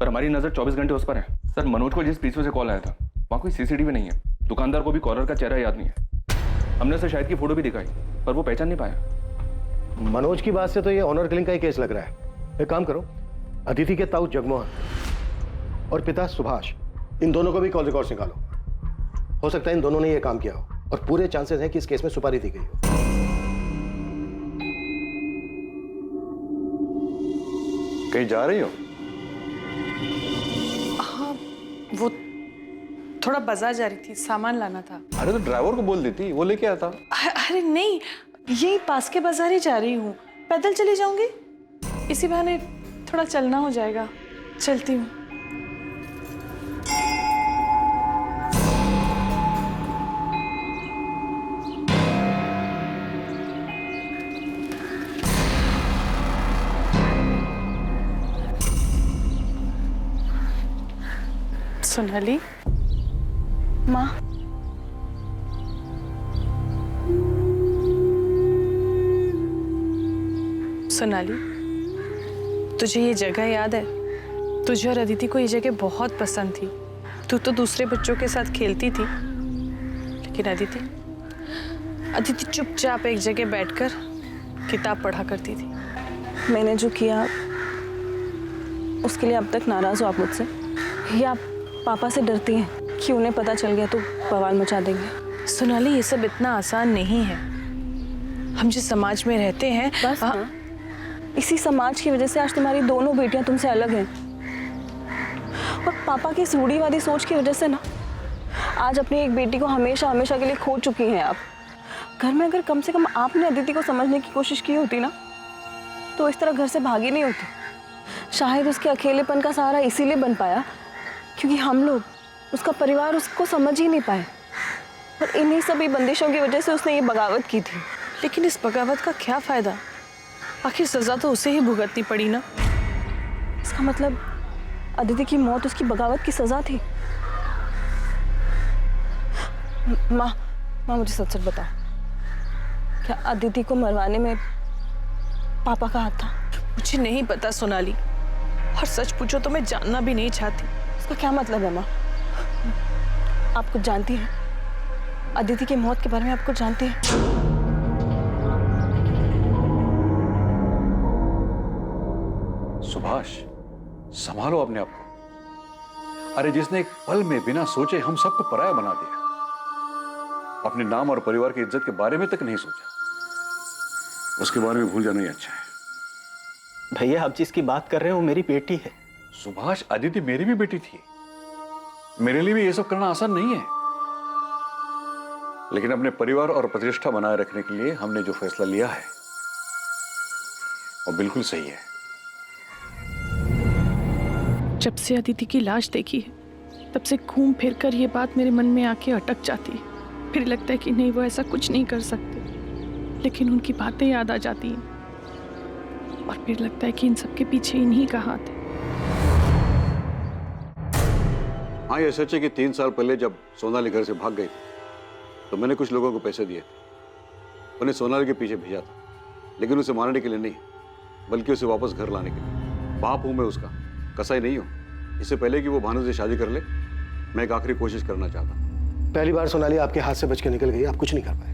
पर हमारी नजर 24 घंटे उस पर है। सर मनोज को जिस पीछे से कॉल आया था वहां कोई सीसीटीवी नहीं है। दुकानदार को भी कॉलर का चेहरा याद नहीं है। हमने उसे शाहिद की फोटो भी दिखाई, पर वो पहचान नहीं पाया। मनोज की बात से तो ये ऑनर किलिंग का ही केस लग रहा है। एक काम करो, अदिति के ताऊ जगमोहन और पिता सुभाष, इन दोनों को भी कॉल रिकॉर्ड्स निकालो। हो सकता है इन दोनों ने ये काम किया हो और पूरे चांसेस हैं कि इस केस में सुपारी दी गई हो। कहीं जा रही हो? हाँ, वो थोड़ा बाजार जा रही थी, सामान लाना था। अरे तो ड्राइवर को बोल देती, वो लेके आता। अरे नहीं, यही पास के बाजार ही जा रही हूँ, पैदल चली जाऊंगी, इसी बहाने थोड़ा चलना हो जाएगा। चलती हूँ। सोनाली, माँ, सोनाली, तुझे ये जगह याद है? तुझे और अदिति को ये जगह बहुत पसंद थी। तू तो दूसरे बच्चों के साथ खेलती थी, लेकिन अदिति चुपचाप एक जगह बैठकर किताब पढ़ा करती थी। मैंने जो किया उसके लिए अब तक नाराज हो आप मुझसे, या आप पापा से डरती हैं कि उन्हें पता चल गया तो बवाल मचा देंगे? सोनाली, ये सब इतना आसान नहीं है। हम जिस समाज में रहते हैं बस हाँ, इसी समाज की वजह से आज तुम्हारी दोनों बेटियां तुमसे अलग हैं, और पापा की इस रूढ़िवादी सोच की वजह से ना आज अपनी एक बेटी को हमेशा हमेशा के लिए खो चुकी हैं आप। घर में अगर कम से कम आपने अदिति को समझने की कोशिश की होती ना, तो इस तरह घर से भागी नहीं होती। शायद उसके अकेलेपन का सहारा इसीलिए बन पाया क्योंकि हम लोग, उसका परिवार उसको समझ ही नहीं पाए, और इन्हीं सभी बंदिशों की वजह से उसने ये बगावत की थी। लेकिन इस बगावत का क्या फायदा? आखिर सजा तो उसे ही भुगतनी पड़ी ना। इसका मतलब अदिति की मौत उसकी बगावत की सजा थी? माँ, मुझे सच सच बताओ, क्या अदिति को मरवाने में पापा का हाथ था? मुझे नहीं पता सोनाली, और सच पूछो तो मैं जानना भी नहीं चाहती। इसका क्या मतलब है माँ? आप कुछ जानती हैं? अदिति की मौत के बारे में आप कुछ जानती हैं? सुभाष, संभालो अपने आप को। अरे जिसने एक पल में बिना सोचे हम सबको पराया बना दिया, अपने नाम और परिवार की इज्जत के बारे में तक नहीं सोचा, उसके बारे में भूल जाना ही अच्छा है। भैया, आप जिसकी बात कर रहे हो मेरी बेटी है। सुभाष, अदिति मेरी भी बेटी थी। मेरे लिए भी ये सब करना आसान नहीं है, लेकिन अपने परिवार और प्रतिष्ठा बनाए रखने के लिए हमने जो फैसला लिया है वो बिल्कुल सही है। जब से अदिति की लाश देखी है, तब से घूम फिर कर ये बात मेरे मन में आके अटक जाती है। फिर लगता है कि नहीं, वो ऐसा कुछ नहीं कर सकते, लेकिन उनकी बातें याद आ जाती हैं, और फिर लगता है कि इन सब के पीछे इन्हीं का हाथ है। हाँ, ये सच है कि 3 साल पहले जब सोनाली घर से भाग गई थी तो मैंने कुछ लोगों को पैसे दिए थे। उन्हें सोनाली के पीछे भेजा था, लेकिन उसे मारने के लिए नहीं, बल्कि उसे वापस घर लाने के लिए। बाप हूं मैं उसका, कसाई नहीं हूं। इससे पहले कि वो भानु से शादी कर ले, मैं एक आखिरी कोशिश करना चाहता हूं। पहली बार सोनाली आपके हाथ से बच के निकल गई, आप कुछ नहीं कर पाए,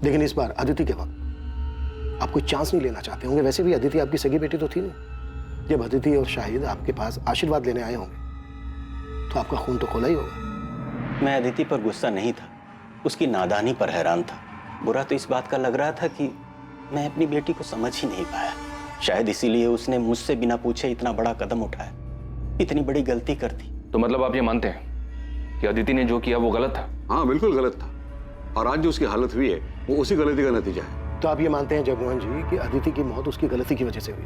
लेकिन इस बार अदिति के वक्त आप कोई चांस नहीं लेना चाहते होंगे। वैसे भी अदिति आपकी सगी बेटी तो थी नहीं। जब अदिति और शाहिद आपके पास आशीर्वाद लेने आए होंगे तो आपका खून तो खोला ही होगा। मैं अदिति पर गुस्सा नहीं था, उसकी नादानी पर हैरान था। बुरा तो इस बात का लग रहा था कि मैं अपनी बेटी को समझ ही नहीं पाया। शायद इसीलिए उसने मुझसे बिना पूछे इतना बड़ा कदम उठाया, इतनी बड़ी गलती कर दी। तो मतलब आप ये मानते हैं कि अदिति ने जो किया वो गलत था? हाँ, बिल्कुल गलत था, और आज जो उसकी हालत हुई है वो उसी गलती का नतीजा है। तो आप ये मानते हैं जगमोहन जी कि अदिति की मौत उसकी गलती की वजह से हुई?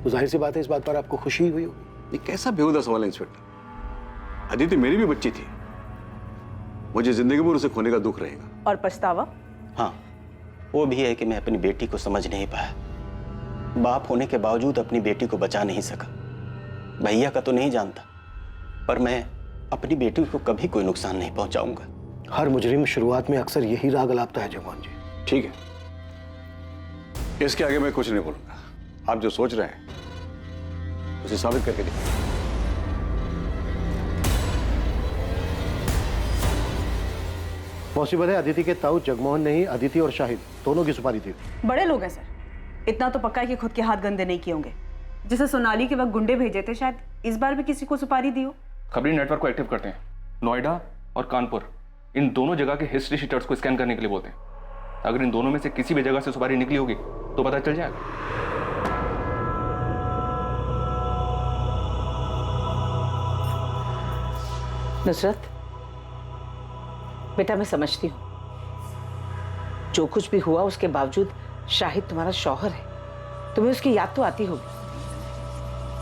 तो जाहिर सी बात है इस बात पर आपको खुशी हुई होगी। ये कैसा बेहुदा सवाल है इंस्पेक्टर? अदिति मेरी भी बच्ची थी, मुझे जिंदगी भर उसे खोने का दुख रहेगा। और पछतावा? हाँ, वो भी है कि मैं अपनी बेटी को समझ नहीं पाया। बाप होने के बावजूद अपनी बेटी को बचा नहीं सका। भैया का तो नहीं जानता, पर मैं अपनी बेटी को कभी कोई नुकसान नहीं पहुंचाऊंगा। हर मुजरिम शुरुआत में अक्सर यही राग अलापता है जगमोहन जी। ठीक है, इसके आगे मैं कुछ नहीं बोलूंगा। आप जो सोच रहे हैं उसे साबित करके दिखाइए। पॉसिबल है अदिति के ताऊ जगमोहन ने ही अदिति और शाहिद दोनों की सुपारी दी। बड़े लोग हैं सर, इतना तो पक्का है कि खुद के हाथ गंदे नहीं किए होंगे। जैसे सोनाली के वक्त गुंडे भेजे थे, शायद इस बार भी किसी को सुपारी दी हो। खबरी नेटवर्क को एक्टिव करते हैं, नोएडा और कानपुर, इन दोनों जगह के हिस्ट्री शीटर्स को स्कैन करने के लिए बोलते हैं। अगर इन दोनों में से किसी भी जगह से सुपारी निकली होगी तो पता चल जाएगा। नुसरत बेटा, मैं समझती हूँ जो कुछ भी हुआ उसके बावजूद शाहिद तुम्हारा शौहर है, तुम्हें उसकी याद तो आती होगी,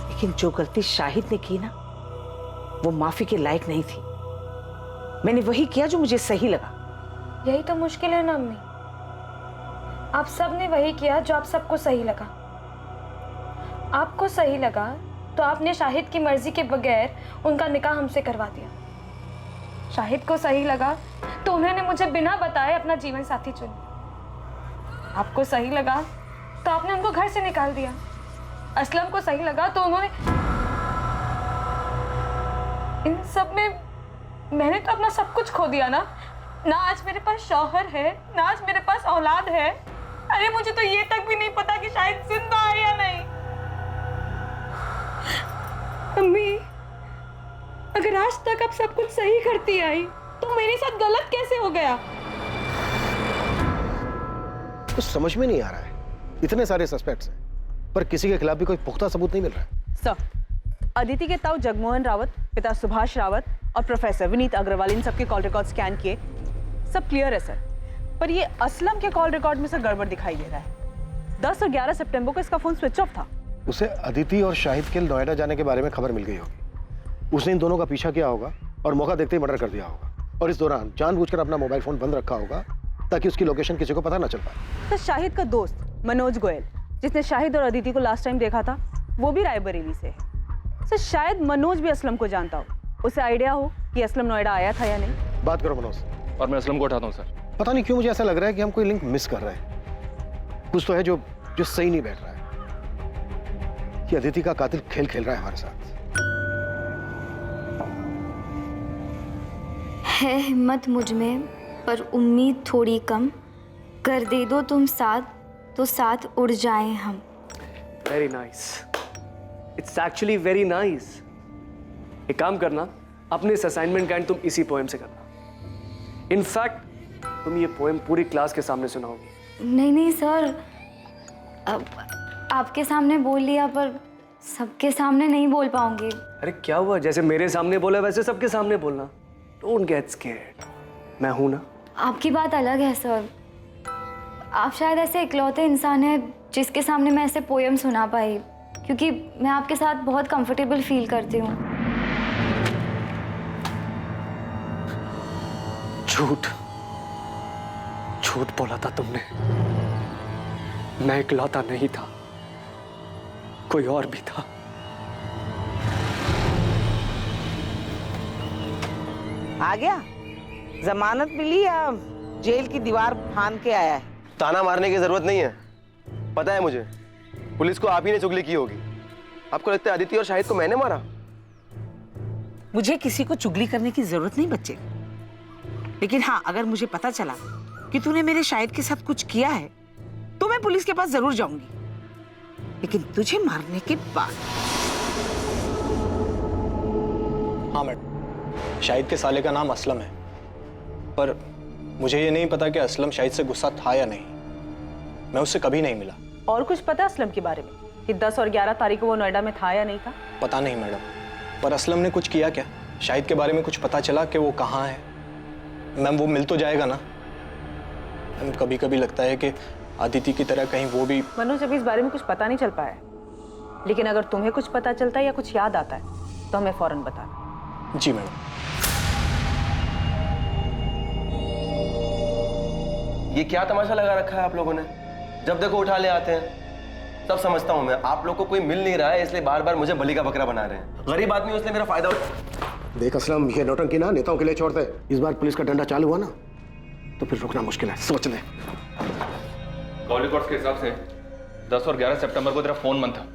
लेकिन जो गलती शाहिद ने की ना वो माफी के लायक नहीं थी। मैंने वही किया जो मुझे सही लगा। यही तो मुश्किल है ना अम्मी, आप सब ने वही किया जो आप सबको सही लगा। आपको सही लगा तो आपने शाहिद की मर्जी के बगैर उनका निकाह हमसे करवा दिया। शाहिद को सही लगा तो उन्होंने मुझे बिना बताए अपना जीवन साथी चुना। आपको सही लगा तो आपने उनको घर से निकाल दिया। असलम को सही लगा तो उन्होंने, इन सब में मैंने तो अपना सब कुछ खो दिया ना। ना आज मेरे पास शौहर है, ना आज मेरे पास औलाद है। अरे मुझे तो ये तक भी नहीं पता कि शायद जिंदा है या नहीं। अम्मी, अगर आज तक अब सब कुछ सही करती आई तो मेरे साथ गलत कैसे हो गया? कुछ समझ में नहीं आ रहा है। इतने सारे सस्पेक्ट्स हैं पर किसी के खिलाफ भी कोई पुख्ता सबूत नहीं मिल रहा है। सर, अदिति के ताऊ जगमोहन रावत, पिता सुभाष रावत और प्रोफेसर विनीत अग्रवाल, इन सबके कॉल रिकॉर्ड स्कैन किए, सब क्लियर है सर। पर ये असलम के कॉल रिकॉर्ड में सर गड़बड़ दिखाई दे रहा है। 10 और 11 सितंबर को इसका फोन स्विच ऑफ था। उसे अदिति और शाहिद के नोएडा जाने के बारे में खबर मिल गई होगी। उसने इन दोनों का पीछा किया होगा और मौका देखते ही मर्डर कर दिया होगा, और इस दौरान जानबूझकर अपना मोबाइल फोन बंद रखा होगा ताकि उसकी लोकेशन किसी को पता ना चल पाए। सर, शाहिद का दोस्त मनोज गोयल, जिसने शाहिद और अदिति को लास्ट टाइम देखा था, वो भी रायबरेली से है। सर, शायद मनोज भी असलम को जानता हो, उसे आइडिया हो कि असलम नोएडा आया था या नहीं। बात करो मनोज। और मैं असलम को उठाता हूँ सर। पता नहीं क्यों मुझे ऐसा लग रहा है कि हम कोई लिंक मिस कर रहे हैं। कुछ तो है जो सही नहीं बैठ रहा है। कि अदिति का कातिल खेल खेल रहा है हमारे साथ। है हिम्मत मुझ में पर उम्मीद थोड़ी कम, कर दे दो तुम साथ तो साथ उड़ जाएं हम। Very nice, it's actually very nice. एक काम करना, अपने इस असाइनमेंट का एंड तुम इसी पोएम से करना। इनफैक्ट तुम ये पोएम पूरी क्लास के सामने सुनाओगी। नहीं नहीं सर, अब आपके सामने बोल लिया पर सबके सामने नहीं बोल पाऊंगी। अरे क्या हुआ, जैसे मेरे सामने बोला वैसे सबके सामने बोलना। डोंट गेट स्कैर्ड, मैं हूं ना। आपकी बात अलग है सर। आप शायद ऐसे इकलौते इंसान हैं जिसके सामने मैं ऐसे पोएम सुना पाई, क्योंकि मैं आपके साथ बहुत कंफर्टेबल फील करती हूँ। झूठ झूठ बोला था तुमने। मैं इकलौता नहीं था, कोई और भी था। आ गया? जमानत मिली या जेल की दीवार फांद के आया है? ताना मारने की जरूरत नहीं है, पता है मुझे। पुलिस को आप ही ने चुगली की होगी। आपको लगता है अदिति और शाहिद को मैंने मारा? मुझे किसी को चुगली करने की जरूरत नहीं बच्चे, लेकिन हाँ, अगर मुझे पता चला कि तूने मेरे शाहिद के साथ कुछ किया है तो मैं पुलिस के पास जरूर जाऊंगी, लेकिन तुझे मारने के बाद। हाँ मैडम, शाहिद के साले का नाम असलम है, पर मुझे ये नहीं पता कि असलम शाहिद से गुस्सा था या नहीं। मैं उससे कभी नहीं मिला। और कुछ पता असलम के बारे में कि 10 और 11 तारीख को वो नोएडा में था या नहीं था? पता नहीं मैडम, पर असलम ने कुछ किया क्या? शाहिद के बारे में कुछ पता चला कि वो कहाँ है? मैम, वो मिल तो जाएगा ना? मैम, कभी कभी लगता है कि अदिति की तरह कहीं वो भी। मनोज, अभी इस बारे में कुछ पता नहीं चल पाया है, लेकिन अगर तुम्हें कुछ पता चलता है या कुछ याद आता है तो हमें फौरन बताना। जी मैडम। ये क्या तमाशा लगा रखा है आप लोगों ने? जब देखो उठा ले आते हैं। सब समझता हूं मैं, आप लोग को कोई मिल नहीं रहा है इसलिए बार बार मुझे बलि का बकरा बना रहे हैं। गरीब आदमी उसने मेरा फायदा देख असलम, ये नौटंकी ना नेताओं के लिए छोड़ते। इस बार पुलिस का डंडा चालू हुआ ना तो फिर रुकना मुश्किल है, सोच ले। कॉल रिकॉर्ड्स के हिसाब से 10 और 11 सितंबर को तेरा फोन बंद था।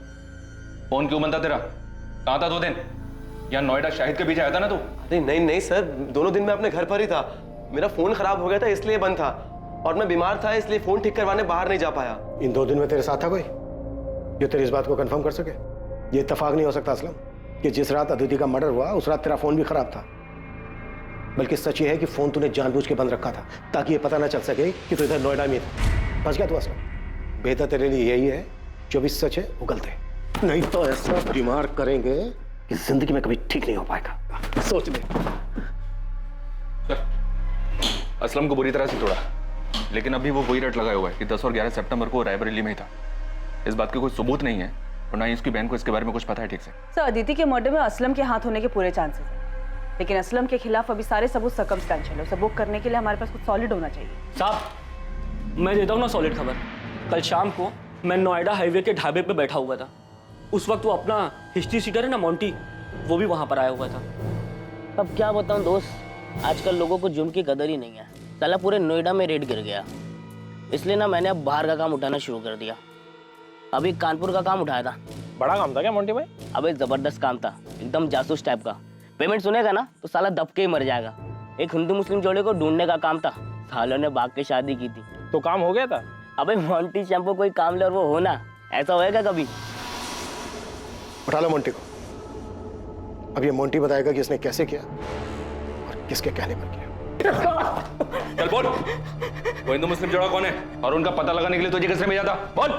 फोन क्यों बंद था तेरा? कहाँ था 2 दिन? यहाँ नोएडा शाहिद के बीच आया था ना तू? नहीं नहीं सर, दोनों दिन मैं अपने घर पर ही था। मेरा फोन खराब हो गया था इसलिए बंद था, और मैं बीमार था इसलिए फोन ठीक करवाने बाहर नहीं जा पाया। इन 2 दिन में तेरे साथ था कोई जो तेरी इस बात को कंफर्म कर सके? ये इत्तेफाक नहीं हो सकता असलम कि जिस रात अदिति का मर्डर हुआ उस रात तेरा फोन भी खराब था। बल्कि सच ये है कि फोन तूने जानबूझ के बंद रखा था ताकि ये पता ना चल सके कि तू इधर नोएडा में था। फंस गया तू असलम। बेहतर तेरे लिए यही है जो भी सच है वो गलत है, नहीं तो ऐसा बीमार करेंगे कि जिंदगी में कभी ठीक नहीं हो पाएगा। सोच ले। असलम को बुरी तरह से तोड़ा, लेकिन अभी वो वही रट लगाया हुआ है कि 10 और 11 सितंबर को रायबरेली में ही था। इस बात के कोई सबूत नहीं है और ना ही उसकी बहन को इसके बारे में कुछ पता है ठीक से। सर, अदिति के मर्डर में असलम के हाथ होने के पूरे चांसेस हैं, लेकिन असलम के खिलाफ अभी सारे सबूत सर्कमस्टेंशियल है। उसे बुक करने के लिए हमारे पास कुछ सॉलिड होना चाहिए। साहब, मैं देता हूँ ना सॉलिड खबर। कल शाम को मैं नोएडा हाईवे के ढाबे पे बैठा हुआ था। उस वक्त वो अपना हिस्ट्री सीटर है ना मोंटी, वो भी वहां पर आया हुआ था। अब क्या बताऊं दोस्त, आजकल लोगों को जुर्म की कदर ही नहीं है। साला पूरे नोएडा में रेड गिर गया, इसलिए ना मैंने अब बाहर का काम उठाना शुरू कर दिया। अभी कानपुर का काम उठाया था। बड़ा काम था क्या मोंटी भाई? अबे जबरदस्त काम था, एकदम जासूस टाइप का। पेमेंट सुनेगा ना तो साला दब के ही मर जाएगा। एक हिंदू मुस्लिम जोड़े को ढूंढने का काम था, सालों ने भाग के शादी की थी। तो काम हो गया था? अबे मोंटी शैम्पू कोई काम ले और वो होना, ऐसा होएगा कभी? उठा लो मोंटी को। अब ये मोंटी बताएगा कि इसने कैसे किया और किसके कहने पर किया। चल बोल, वो हिंदू मुस्लिम जोड़ा कौन है और उनका पता लगाने के लिए तुझे किसने भेजा था? बोल।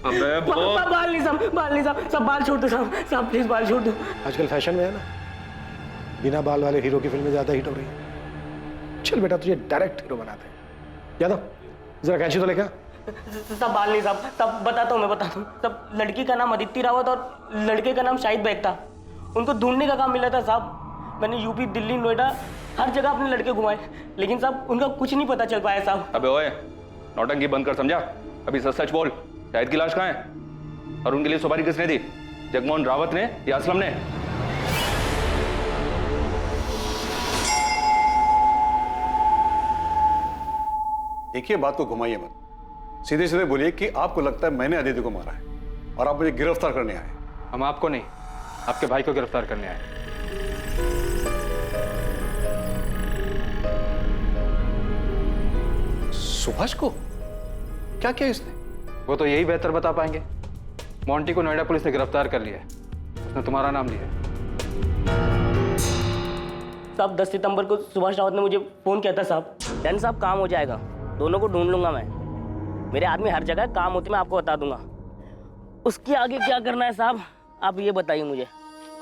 अबे बोल। बाल नहीं साहब, सब बाल छोड़ दो साहब, प्लीज बाल छोड़ दो। आजकल फैशन में है ना, बिना बाल वाले हीरो की फिल्में ज्यादा हिट हो रही है। चल बेटा, तुझे डायरेक्ट हीरो बनाते हैं। यादव जरा कैंची तो लेकर। सब बाल नहीं साहब, सब बताता हूँ मैं, बताता हूँ। सब लड़की का नाम अदिति रावत और लड़के का नाम शाहिद बेग था। उनको ढूंढने का काम मिला था साहब। मैंने यूपी, दिल्ली, नोएडा हर जगह अपने लड़के घुमाए, लेकिन साहब उनका कुछ नहीं पता चल पाया साहब। अबे ओए, नौटंकी बंद कर, समझा? अभी सच सच बोल, शाहिद की लाश कहाँ है और उनके लिए सुपारी किसने दी? जगमोहन रावत ने या असलम ने? देखिए, बात को घुमाइए मत, सीधे सीधे बोलिए कि आपको लगता है मैंने अदिति को मारा है और आप मुझे गिरफ्तार करने आए। हम आपको नहीं, आपके भाई को गिरफ्तार करने आए। सुभाष को क्या किया इसने? वो तो यही बेहतर बता पाएंगे। मोंटी को नोएडा पुलिस ने गिरफ्तार कर लिया है, उसने तुम्हारा नाम लिया है। साहब 10 सितंबर को सुभाष रावत ने मुझे फोन किया था साहब। डन साहब, काम हो जाएगा, दोनों को ढूंढ लूंगा मैं। मेरे आदमी हर जगह काम होती, मैं आपको बता दूंगा। उसके आगे क्या करना है साहब, आप ये बताइए मुझे।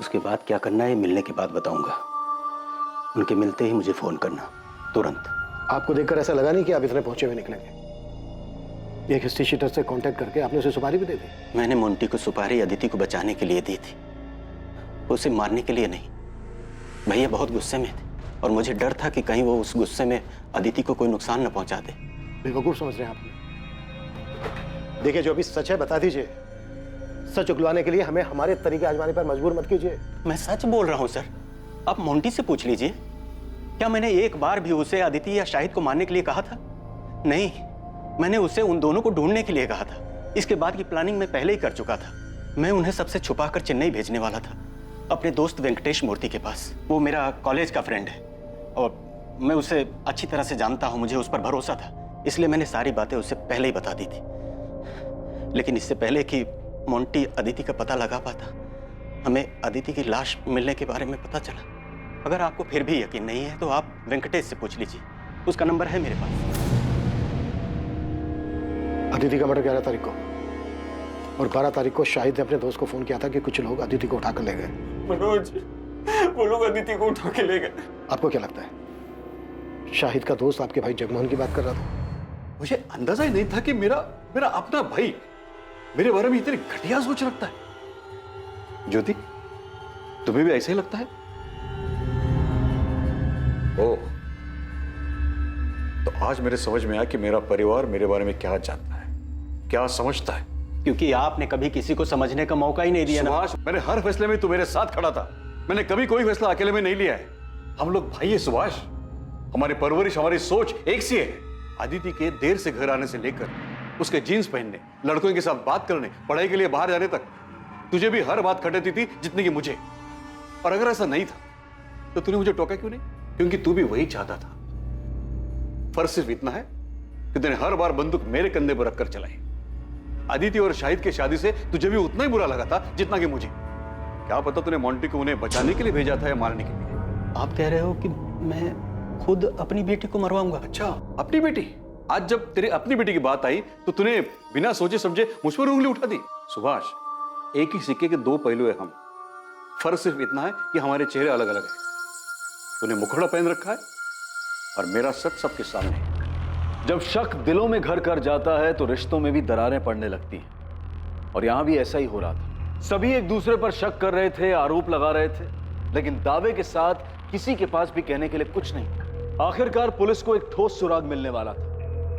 उसके बाद क्या करना है मिलने के बाद बताऊंगा। उनके मिलते ही मुझे फोन करना, तुरंत। आपको देखकर ऐसा लगा नहीं कि आप इतने पहुंचे हुए निकलेंगे। एक हिस्ट्री शीटर से कांटेक्ट करके आपने उसे सुपारी भी दे दी। मैंने मोंटी को सुपारी अदिति को बचाने के लिए दी थी, उसे मारने के लिए नहीं। भैया बहुत गुस्से में थे और मुझे डर था कि कहीं वो उस गुस्से में अदिति को कोई नुकसान न पहुंचा दे। बेवकूफ समझ रहे हैं आप। देखिए, जो अभी सच है बता दीजिए। सच उगलवाने के लिए हमें हमारे तरीके आजमाने पर मजबूर मत कीजिए। मैं सच बोल रहा हूं सर, आप मोंटी से पूछ लीजिए। क्या मैंने एक बार भी उसे अदिति या शाहिद को मारने के लिए कहा था? नहीं, मैंने उसे उन दोनों को ढूंढने के लिए कहा था। इसके बाद की प्लानिंग मैं पहले ही कर चुका था। मैं उन्हें सबसे छुपाकर चेन्नई भेजने वाला था, अपने दोस्त वेंकटेश मूर्ति के पास। वो मेरा कॉलेज का फ्रेंड है और मैं उसे अच्छी तरह से जानता हूं, मुझे उस पर भरोसा था, इसलिए मैंने सारी बातें उसे पहले ही बता दी थी। लेकिन इससे पहले कि मोंटी अदिति का पता लगा पाता, हमें अदिति की लाश मिलने के बारे में पता चला। अगर आपको फिर भी यकीन नहीं है तो आप वेंकटेश से पूछ लीजिए, उसका नंबर है मेरे पास। अदिति का मर्डर 11 तारीख को और 12 तारीख को शाहिद ने अपने दोस्त को फोन किया था कि कुछ लोग अदिति को उठाकर ले गए। मनोज, वो लोग अदिति को उठा के ले गए। आपको क्या लगता है शाहिद का दोस्त आपके भाई जगमोहन की बात कर रहा था? मुझे अंदाजा ही नहीं था कि मेरा अपना भाई मेरे बारे में इतनी घटिया सोच रखता है। ज्योति, तुम्हें भी ऐसा ही लगता है? ओह, तो आज मेरे समझ में आया कि मेरा परिवार मेरे बारे में क्या जानता है, क्या समझता है। क्योंकि आपने कभी किसी को समझने का मौका ही नहीं दिया ना। सुभाष, मैंने हर फैसले में तू मेरे साथ खड़ा था। मैंने कभी कोई फैसला अकेले में नहीं लिया है। हम लोग भाई है सुभाष, हमारी परवरिश, हमारी सोच एक सी है। अदिति के देर से घर आने से लेकर उसके जीन्स पहनने, लड़कों के साथ बात करने, पढ़ाई के लिए बाहर जाने तक तुझे भी हर बात खटेती थी जितनी कि मुझे। और अगर ऐसा नहीं था तो तूने मुझे टोका क्यों नहीं? क्योंकि तू भी वही चाहता था। फर्क सिर्फ इतना है कि तूने हर बार बंदूक मेरे कंधे पर रखकर चलाई। अदिति और शाहिद की शादी से तुझे भी उतना ही बुरा लगा था जितना कि मुझे। क्या पता तूने मोंटी को उन्हें बचाने के लिए भेजा था या मारने के लिए। आप कह रहे हो कि मैं खुद अपनी बेटी को मरवाऊंगा? अच्छा, अपनी बेटी? आज जब तेरे अपनी बेटी की बात आई तो तूने बिना सोचे समझे मुझ पर उंगली उठा दी। सुभाष, एक ही सिक्के के दो पहलू है हम। फर्क सिर्फ इतना है कि हमारे चेहरे अलग अलग हैं। तूने मुखड़ा पहन रखा है और मेरा सच सबके सामने है। जब शक दिलों में घर कर जाता है तो रिश्तों में भी दरारें पड़ने लगती हैं, और यहां भी ऐसा ही हो रहा था। सभी एक दूसरे पर शक कर रहे थे, आरोप लगा रहे थे, लेकिन दावे के साथ किसी के पास भी कहने के लिए कुछ नहीं। आखिरकार पुलिस को एक ठोस सुराग मिलने वाला था।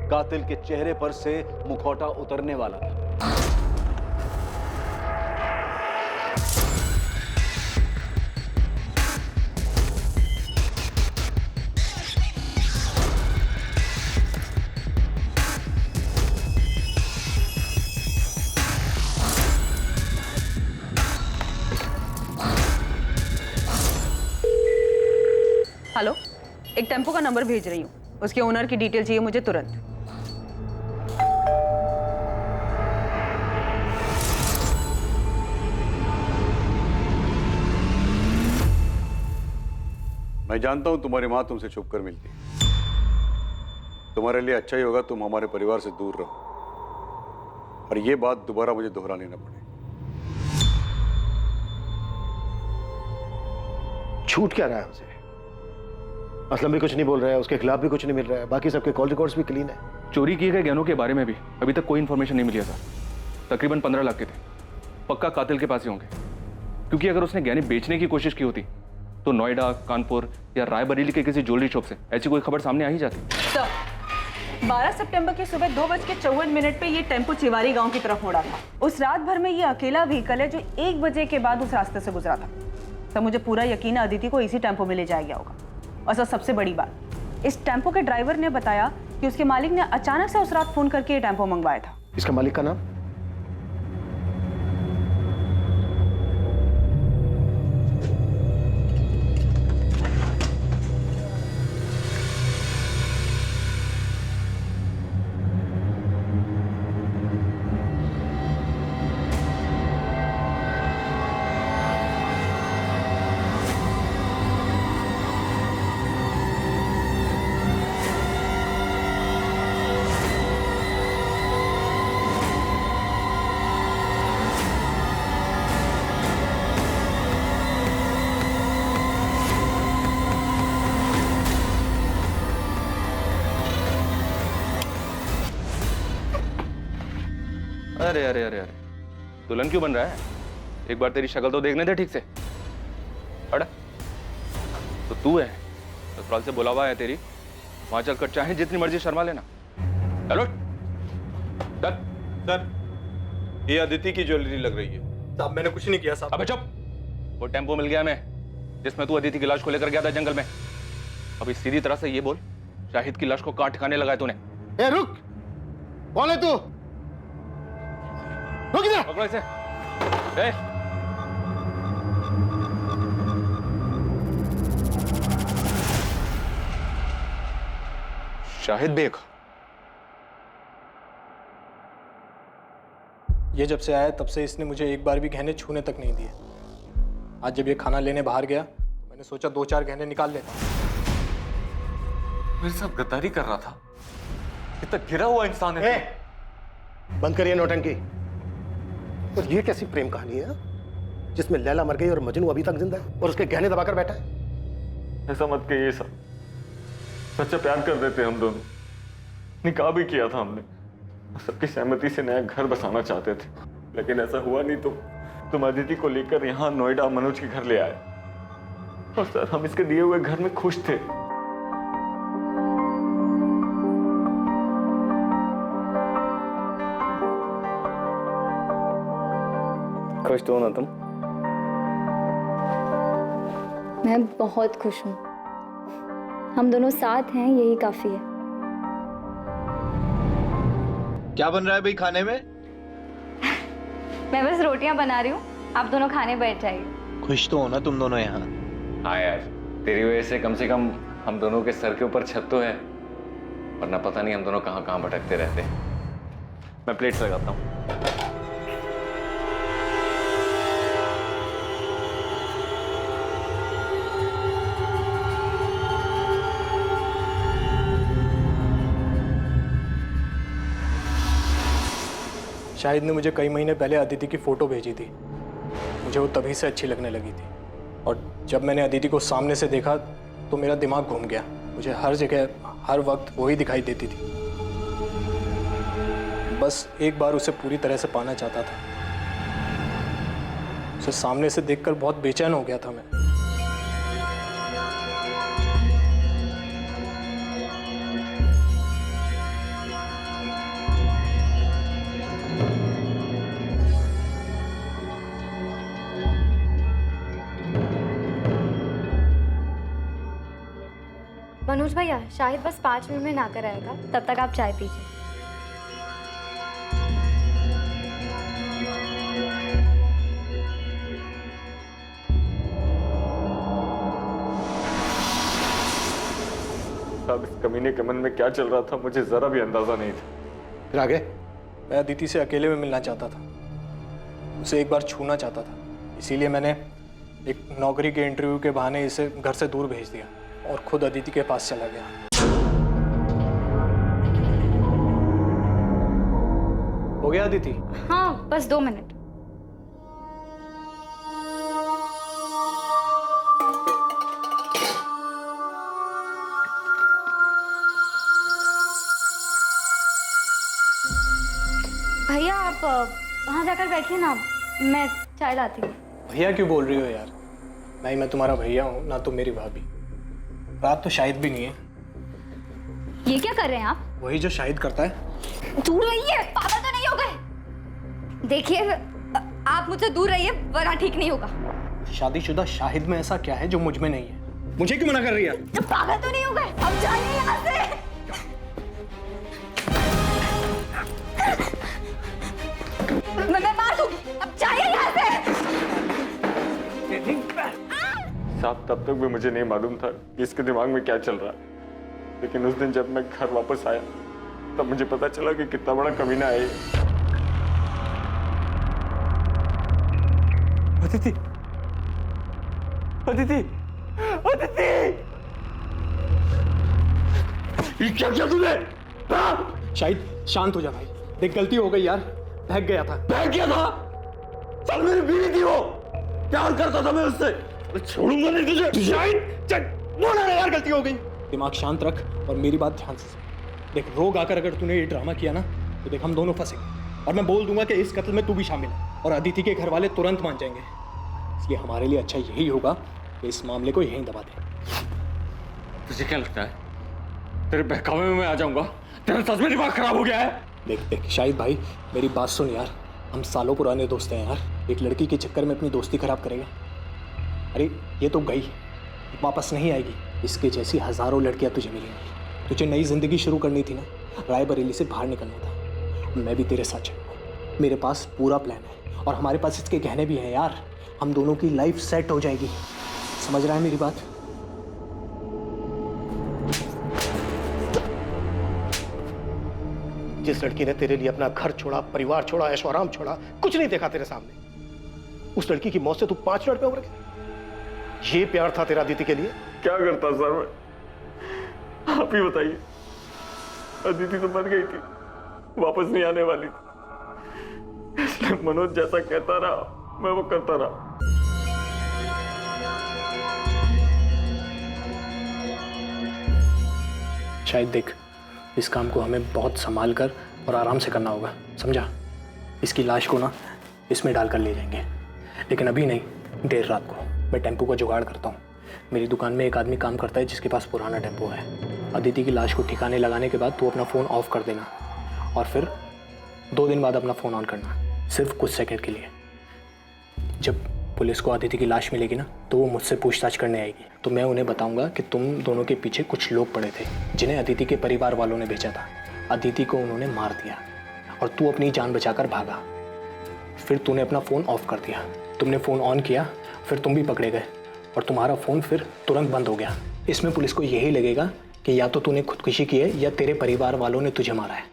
कातिल के चेहरे पर से मुखौटा उतरने वाला था। एक टेम्पो का नंबर भेज रही हूँ, उसके ओनर की डिटेल चाहिए मुझे तुरंत। मैं जानता हूं तुम्हारी मां तुमसे छुप कर मिलती है। तुम्हारे लिए अच्छा ही होगा तुम हमारे परिवार से दूर रहो और ये बात दोबारा मुझे दोहरानी न पड़े। छूट क्या रहा है हमसे? असलम भी कुछ नहीं बोल रहा है, उसके खिलाफ भी कुछ नहीं मिल रहा है, बाकी सबके कॉल रिकॉर्ड्स भी क्लीन है। चोरी किए गए गहनों के बारे में भी अभी तक कोई इन्फॉर्मेशन नहीं मिली है सर। तकरीबन 15 लाख के थे, पक्का कातिल के पास ही होंगे, क्योंकि अगर उसने गहने बेचने की कोशिश की होती तो नोएडा, कानपुर या रायबरेली के किसी ज्वेलरी शॉप से ऐसी कोई खबर सामने आ ही जाती। सर, 12 सितंबर की सुबह 2:54 पे ये टेम्पो चिवारी गांव की तरफ मुड़ा था। उस रात भर में ये अकेला व्हीकल है जो 1 बजे के बाद उस रास्ते से गुजरा था। सर, मुझे पूरा यकीन है अदिति को इसी टेम्पो में ले जाया गया होगा। और सर, सबसे बड़ी बात, इस टेम्पो के ड्राइवर ने बताया कि उसके मालिक ने अचानक से उस रात फोन करके ये टेम्पो मंगवाया था। इसका मालिक का नाम? अरे अरे अरे अरे, दुल्हन क्यों बन रहा है? एक बार तेरी शक्ल तो देखने दे ठीक से। अड़ा तो तू है, ससुराल से बुलावा है तेरी, वहां चलकर चाहे जितनी मर्जी शर्मा लेना। चलो सर, ये अदिति की ज्वेलरी लग रही है। साहब, मैंने कुछ नहीं किया साहब। अबे चुप! वो टेम्पो मिल गया हमें जिसमें तू अदिति की लाश को लेकर गया था जंगल में। अभी सीधी तरह से ये बोल, शाहिद की लाश को कहां ठिकाने लगाया तूने? ए रुक! कौन है तू? रुक इधर! पकड़ो इसे। शाहिद बेग। ये जब से आया तब से इसने मुझे एक बार भी गहने छूने तक नहीं दिए। आज जब ये खाना लेने बाहर गया, मैंने सोचा 2-4 गहने निकाल लेता। मेरे साथ गद्दारी कर रहा था। इतना गिरा हुआ इंसान है। बंद करिए नौटंकी। और ये कैसी प्रेम कहानी है जिसमें लैला मर गई और मजनू अभी तक जिंदा है और उसके गहने दबाकर बैठा है? ऐसा मत कहिए सर, सच्चा प्यार कर देते हम दोनों। निकाह भी किया था हमने, सबकी सहमति से नया घर बसाना चाहते थे, लेकिन ऐसा हुआ नहीं। तो तुम अदिति को लेकर यहाँ नोएडा मनोज के घर ले आए और सर हम इसके दिए हुए घर में खुश थे। खुश तो हो ना तुम? मैं बहुत खुश हूँ। हम दोनों साथ हैं, यही काफी है। क्या बन रहा है भाई खाने में? मैं बस रोटियां बना रही हूँ, आप दोनों खाने बैठ जाइए। खुश तो हो ना तुम दोनों यहाँ? हाँ यार, तेरी वजह से कम हम दोनों के सर के ऊपर छत तो है, वरना पता नहीं हम दोनों कहाँ कहाँ भटकते रहते। मैं प्लेट्स लगाता हूँ। शाहिद ने मुझे कई महीने पहले अदिति की फ़ोटो भेजी थी। मुझे वो तभी से अच्छी लगने लगी थी, और जब मैंने अदिति को सामने से देखा तो मेरा दिमाग घूम गया। मुझे हर जगह हर वक्त वही दिखाई देती थी। बस एक बार उसे पूरी तरह से पाना चाहता था। उसे सामने से देखकर बहुत बेचैन हो गया था मैं। मनोज भैया, शाहिद बस 5 मिनट में नहाकर आएगा, तब तक आप चाय पीजिए। साहब, इस कमीने के मन में क्या चल रहा था मुझे जरा भी अंदाजा नहीं था। फिर आगे? मैं अदिति से अकेले में मिलना चाहता था, उसे एक बार छूना चाहता था, इसीलिए मैंने एक नौकरी के इंटरव्यू के बहाने इसे घर से दूर भेज दिया और खुद अदिति के पास चला गया। हो गया अदिति? हाँ, बस 2 मिनट। भैया आप वहाँ जाकर बैठिए ना, मैं चाय लाती हूँ। भैया क्यों बोल रही हो यार? ना ही मैं तुम्हारा भैया हूँ, ना तुम मेरी भाभी। रात तो शाहिद भी नहीं है। ये क्या कर रहे हैं आप? वही जो शाहिद करता है। दूर रहिए, पागल तो नहीं हो गए? देखिए, आप मुझसे दूर रहिए वरना ठीक नहीं होगा। शादीशुदा शाहिद में ऐसा क्या है जो मुझ में नहीं है? मुझे क्यों मना कर रही है? पागल तो नहीं हो गए? अब जाइए यहाँ से। मैं मार दूंगी, अब जाइए यहाँ से। साहब, तब तक भी मुझे नहीं मालूम था कि इसके दिमाग में क्या चल रहा है, लेकिन उस दिन जब मैं घर वापस आया तब मुझे पता चला कि कितना बड़ा कमीना है ये। अदिति, अदिति, अदिति! ये क्या किया तूने? शाहिद शांत हो जा भाई, देख गलती हो गई यार, बहक गया था। बहक गया था? चल, मेरी बीवी थी वो, प्यार करता था मैं उससे, छोड़ूंगा नहीं तुझे। शाहिद चल, बोला ना यार, गलती हो गई। दिमाग शांत रख और मेरी बात ध्यान से सुन। देख, रोग आकर अगर तूने ये ड्रामा किया ना तो देख हम दोनों फंसेंगे और मैं बोल दूंगा कि इस कत्ल में तू भी शामिल है और अदिति के घर वाले तुरंत मान जाएंगे। इसलिए हमारे लिए अच्छा यही होगा कि इस मामले को यहीं दबा दें। तुझे क्या लगता है तेरे बहकावे में मैं आ जाऊंगा? तेरा सच में दिमाग खराब हो गया है? देख देख शाहिद भाई, मेरी बात सुन यार, हम सालों पुराने दोस्त हैं यार। एक लड़की के चक्कर में अपनी दोस्ती खराब करेगा? अरे ये तो गई, वापस नहीं आएगी। इसके जैसी हजारों लड़कियां तुझे मिलेंगी। तुझे नई जिंदगी शुरू करनी थी ना, रायबरेली से बाहर निकलना था। मैं भी तेरे साथ चलूंगा, मेरे पास पूरा प्लान है और हमारे पास इसके गहने भी हैं यार। हम दोनों की लाइफ सेट हो जाएगी, समझ रहा है मेरी बात? जिस लड़की ने तेरे लिए अपना घर छोड़ा, परिवार छोड़ा, ऐशो आराम छोड़ा, कुछ नहीं देखा तेरे सामने, उस लड़की की मौत से तू 5 मिनट पे उबर गया। ये प्यार था तेरा अदिति के लिए? क्या करता सर मैं, आप ही बताइए। अदिति तो मर गई थी, वापस नहीं आने वाली थी, इसलिए मनोज जैसा कहता रहा मैं वो करता रहा। शायद देख, इस काम को हमें बहुत संभाल कर और आराम से करना होगा, समझा? इसकी लाश को ना इसमें डालकर ले जाएंगे, लेकिन अभी नहीं, देर रात को। मैं टेम्पो का जुगाड़ करता हूँ। मेरी दुकान में एक आदमी काम करता है जिसके पास पुराना टेम्पो है। अदिति की लाश को ठिकाने लगाने के बाद तू अपना फ़ोन ऑफ कर देना और फिर 2 दिन बाद अपना फ़ोन ऑन करना, सिर्फ कुछ सेकंड के लिए। जब पुलिस को अदिति की लाश मिलेगी ना तो वो मुझसे पूछताछ करने आएगी, तो मैं उन्हें बताऊंगा कि तुम दोनों के पीछे कुछ लोग पड़े थे जिन्हें अदिति के परिवार वालों ने भेजा था। अदिति को उन्होंने मार दिया और तू अपनी जान बचाकर भागा। फिर तूने अपना फ़ोन ऑफ कर दिया, तुमने फ़ोन ऑन किया, फिर तुम भी पकड़े गए और तुम्हारा फ़ोन फिर तुरंत बंद हो गया। इसमें पुलिस को यही लगेगा कि या तो तूने खुदकुशी की है या तेरे परिवार वालों ने तुझे मारा है।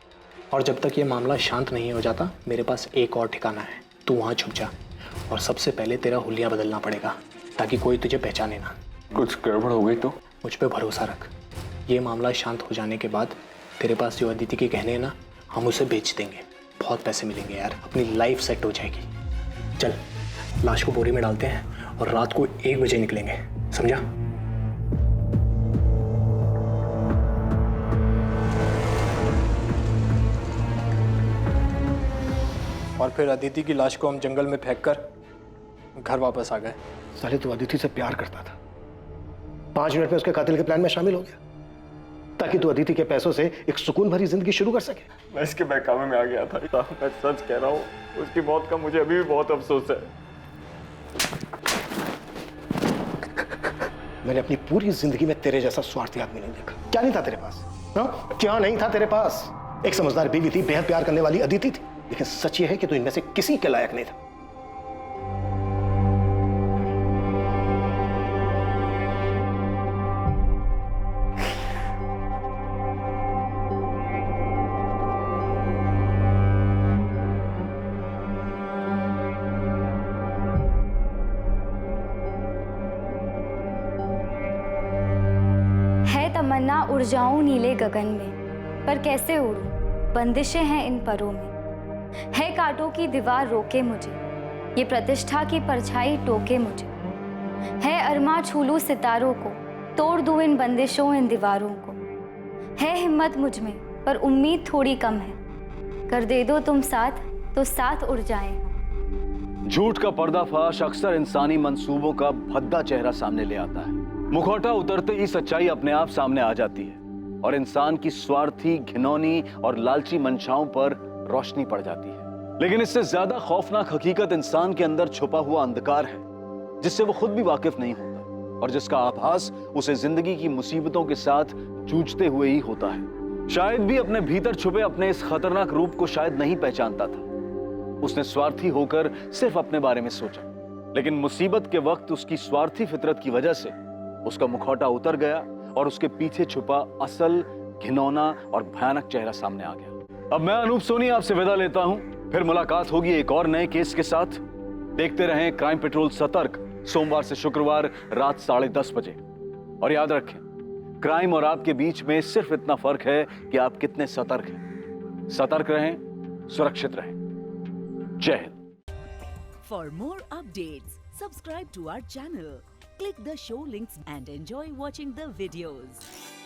और जब तक ये मामला शांत नहीं हो जाता, मेरे पास एक और ठिकाना है, तू वहाँ छुप जा और सबसे पहले तेरा हुलिया बदलना पड़ेगा ताकि कोई तुझे पहचाने ना। कुछ गड़बड़ हो गई तो? मुझ पे भरोसा रख, ये मामला शांत हो जाने के बाद तेरे पास जो अदिति के गहने हैं ना, हम उसे बेच देंगे, बहुत पैसे मिलेंगे यार, अपनी लाइफ सेट हो जाएगी। चल, लाश को बोरी में डालते हैं और रात को 1 बजे निकलेंगे, समझा? और फिर अदिति की लाश को हम जंगल में फेंककर घर वापस आ गए। साले तू अदिति से प्यार करता था, 5 मिनट में उसके कातिल के प्लान में शामिल हो गया ताकि तू अदिति के पैसों से एक सुकून भरी जिंदगी शुरू कर सके। मैं इसके बहकावे में आ गया था, मैं सच कह रहा हूँ, उसकी मौत का मुझे अभी भी बहुत अफसोस है। मैंने अपनी पूरी जिंदगी में तेरे जैसा स्वार्थी आदमी नहीं देखा। क्या नहीं था तेरे पास? हाँ, क्या नहीं था तेरे पास? एक समझदार बीवी थी, बेहद प्यार करने वाली अदिति थी, लेकिन सच ये है कि तू इनमें से किसी के लायक नहीं था। उड़ जाऊं नीले गगन में, पर कैसे उड़ूं, बंदिशें हैं इन परों में। है कांटों की दीवार रोके मुझे, ये प्रतिष्ठा की परछाई टोके मुझे। है अरमा छू लूं सितारों को, तोड़ दूं इन बंदिशों इन दीवारों को। है हिम्मत मुझ में पर उम्मीद थोड़ी कम है, कर दे दो तुम साथ तो साथ उड़ जाएं हम। झूठ का पर्दाफाश अक्सर इंसानी मंसूबों का भद्दा चेहरा सामने ले आता है। मुखौटा उतरते ही सच्चाई अपने आप सामने आ जाती है और इंसान की स्वार्थी, घिनौनी और लालची मंशाओं पर रोशनी पड़ जाती है। लेकिन इससे ज्यादा खौफनाक हकीकत इंसान के अंदर छुपा हुआ अंधकार है, जिससे वो खुद भी वाकिफ नहीं होता और जिसका आभास उसे जिंदगी की मुसीबतों के साथ जूझते हुए ही होता है। शायद भी अपने भीतर छुपे अपने इस खतरनाक रूप को शायद नहीं पहचानता था। उसने स्वार्थी होकर सिर्फ अपने बारे में सोचा, लेकिन मुसीबत के वक्त उसकी स्वार्थी फितरत की वजह से उसका मुखौटा उतर गया और उसके पीछे छुपा असल, घिनौना और भयानक चेहरा सामने आ गया। अब मैं अनूप सोनी आपसे विदा लेता हूं, फिर मुलाकात होगी एक और नए केस के साथ। देखते रहें क्राइम पेट्रोल सतर्क, सोमवार से शुक्रवार रात 10:30 बजे। और याद रखें, क्राइम और आपके बीच में सिर्फ इतना फर्क है कि आप कितने सतर्क हैं। सतर्क रहें, सुरक्षित रहें। जय Hind. For more updates, subscribe to our channel, click the show links and enjoy watching the videos.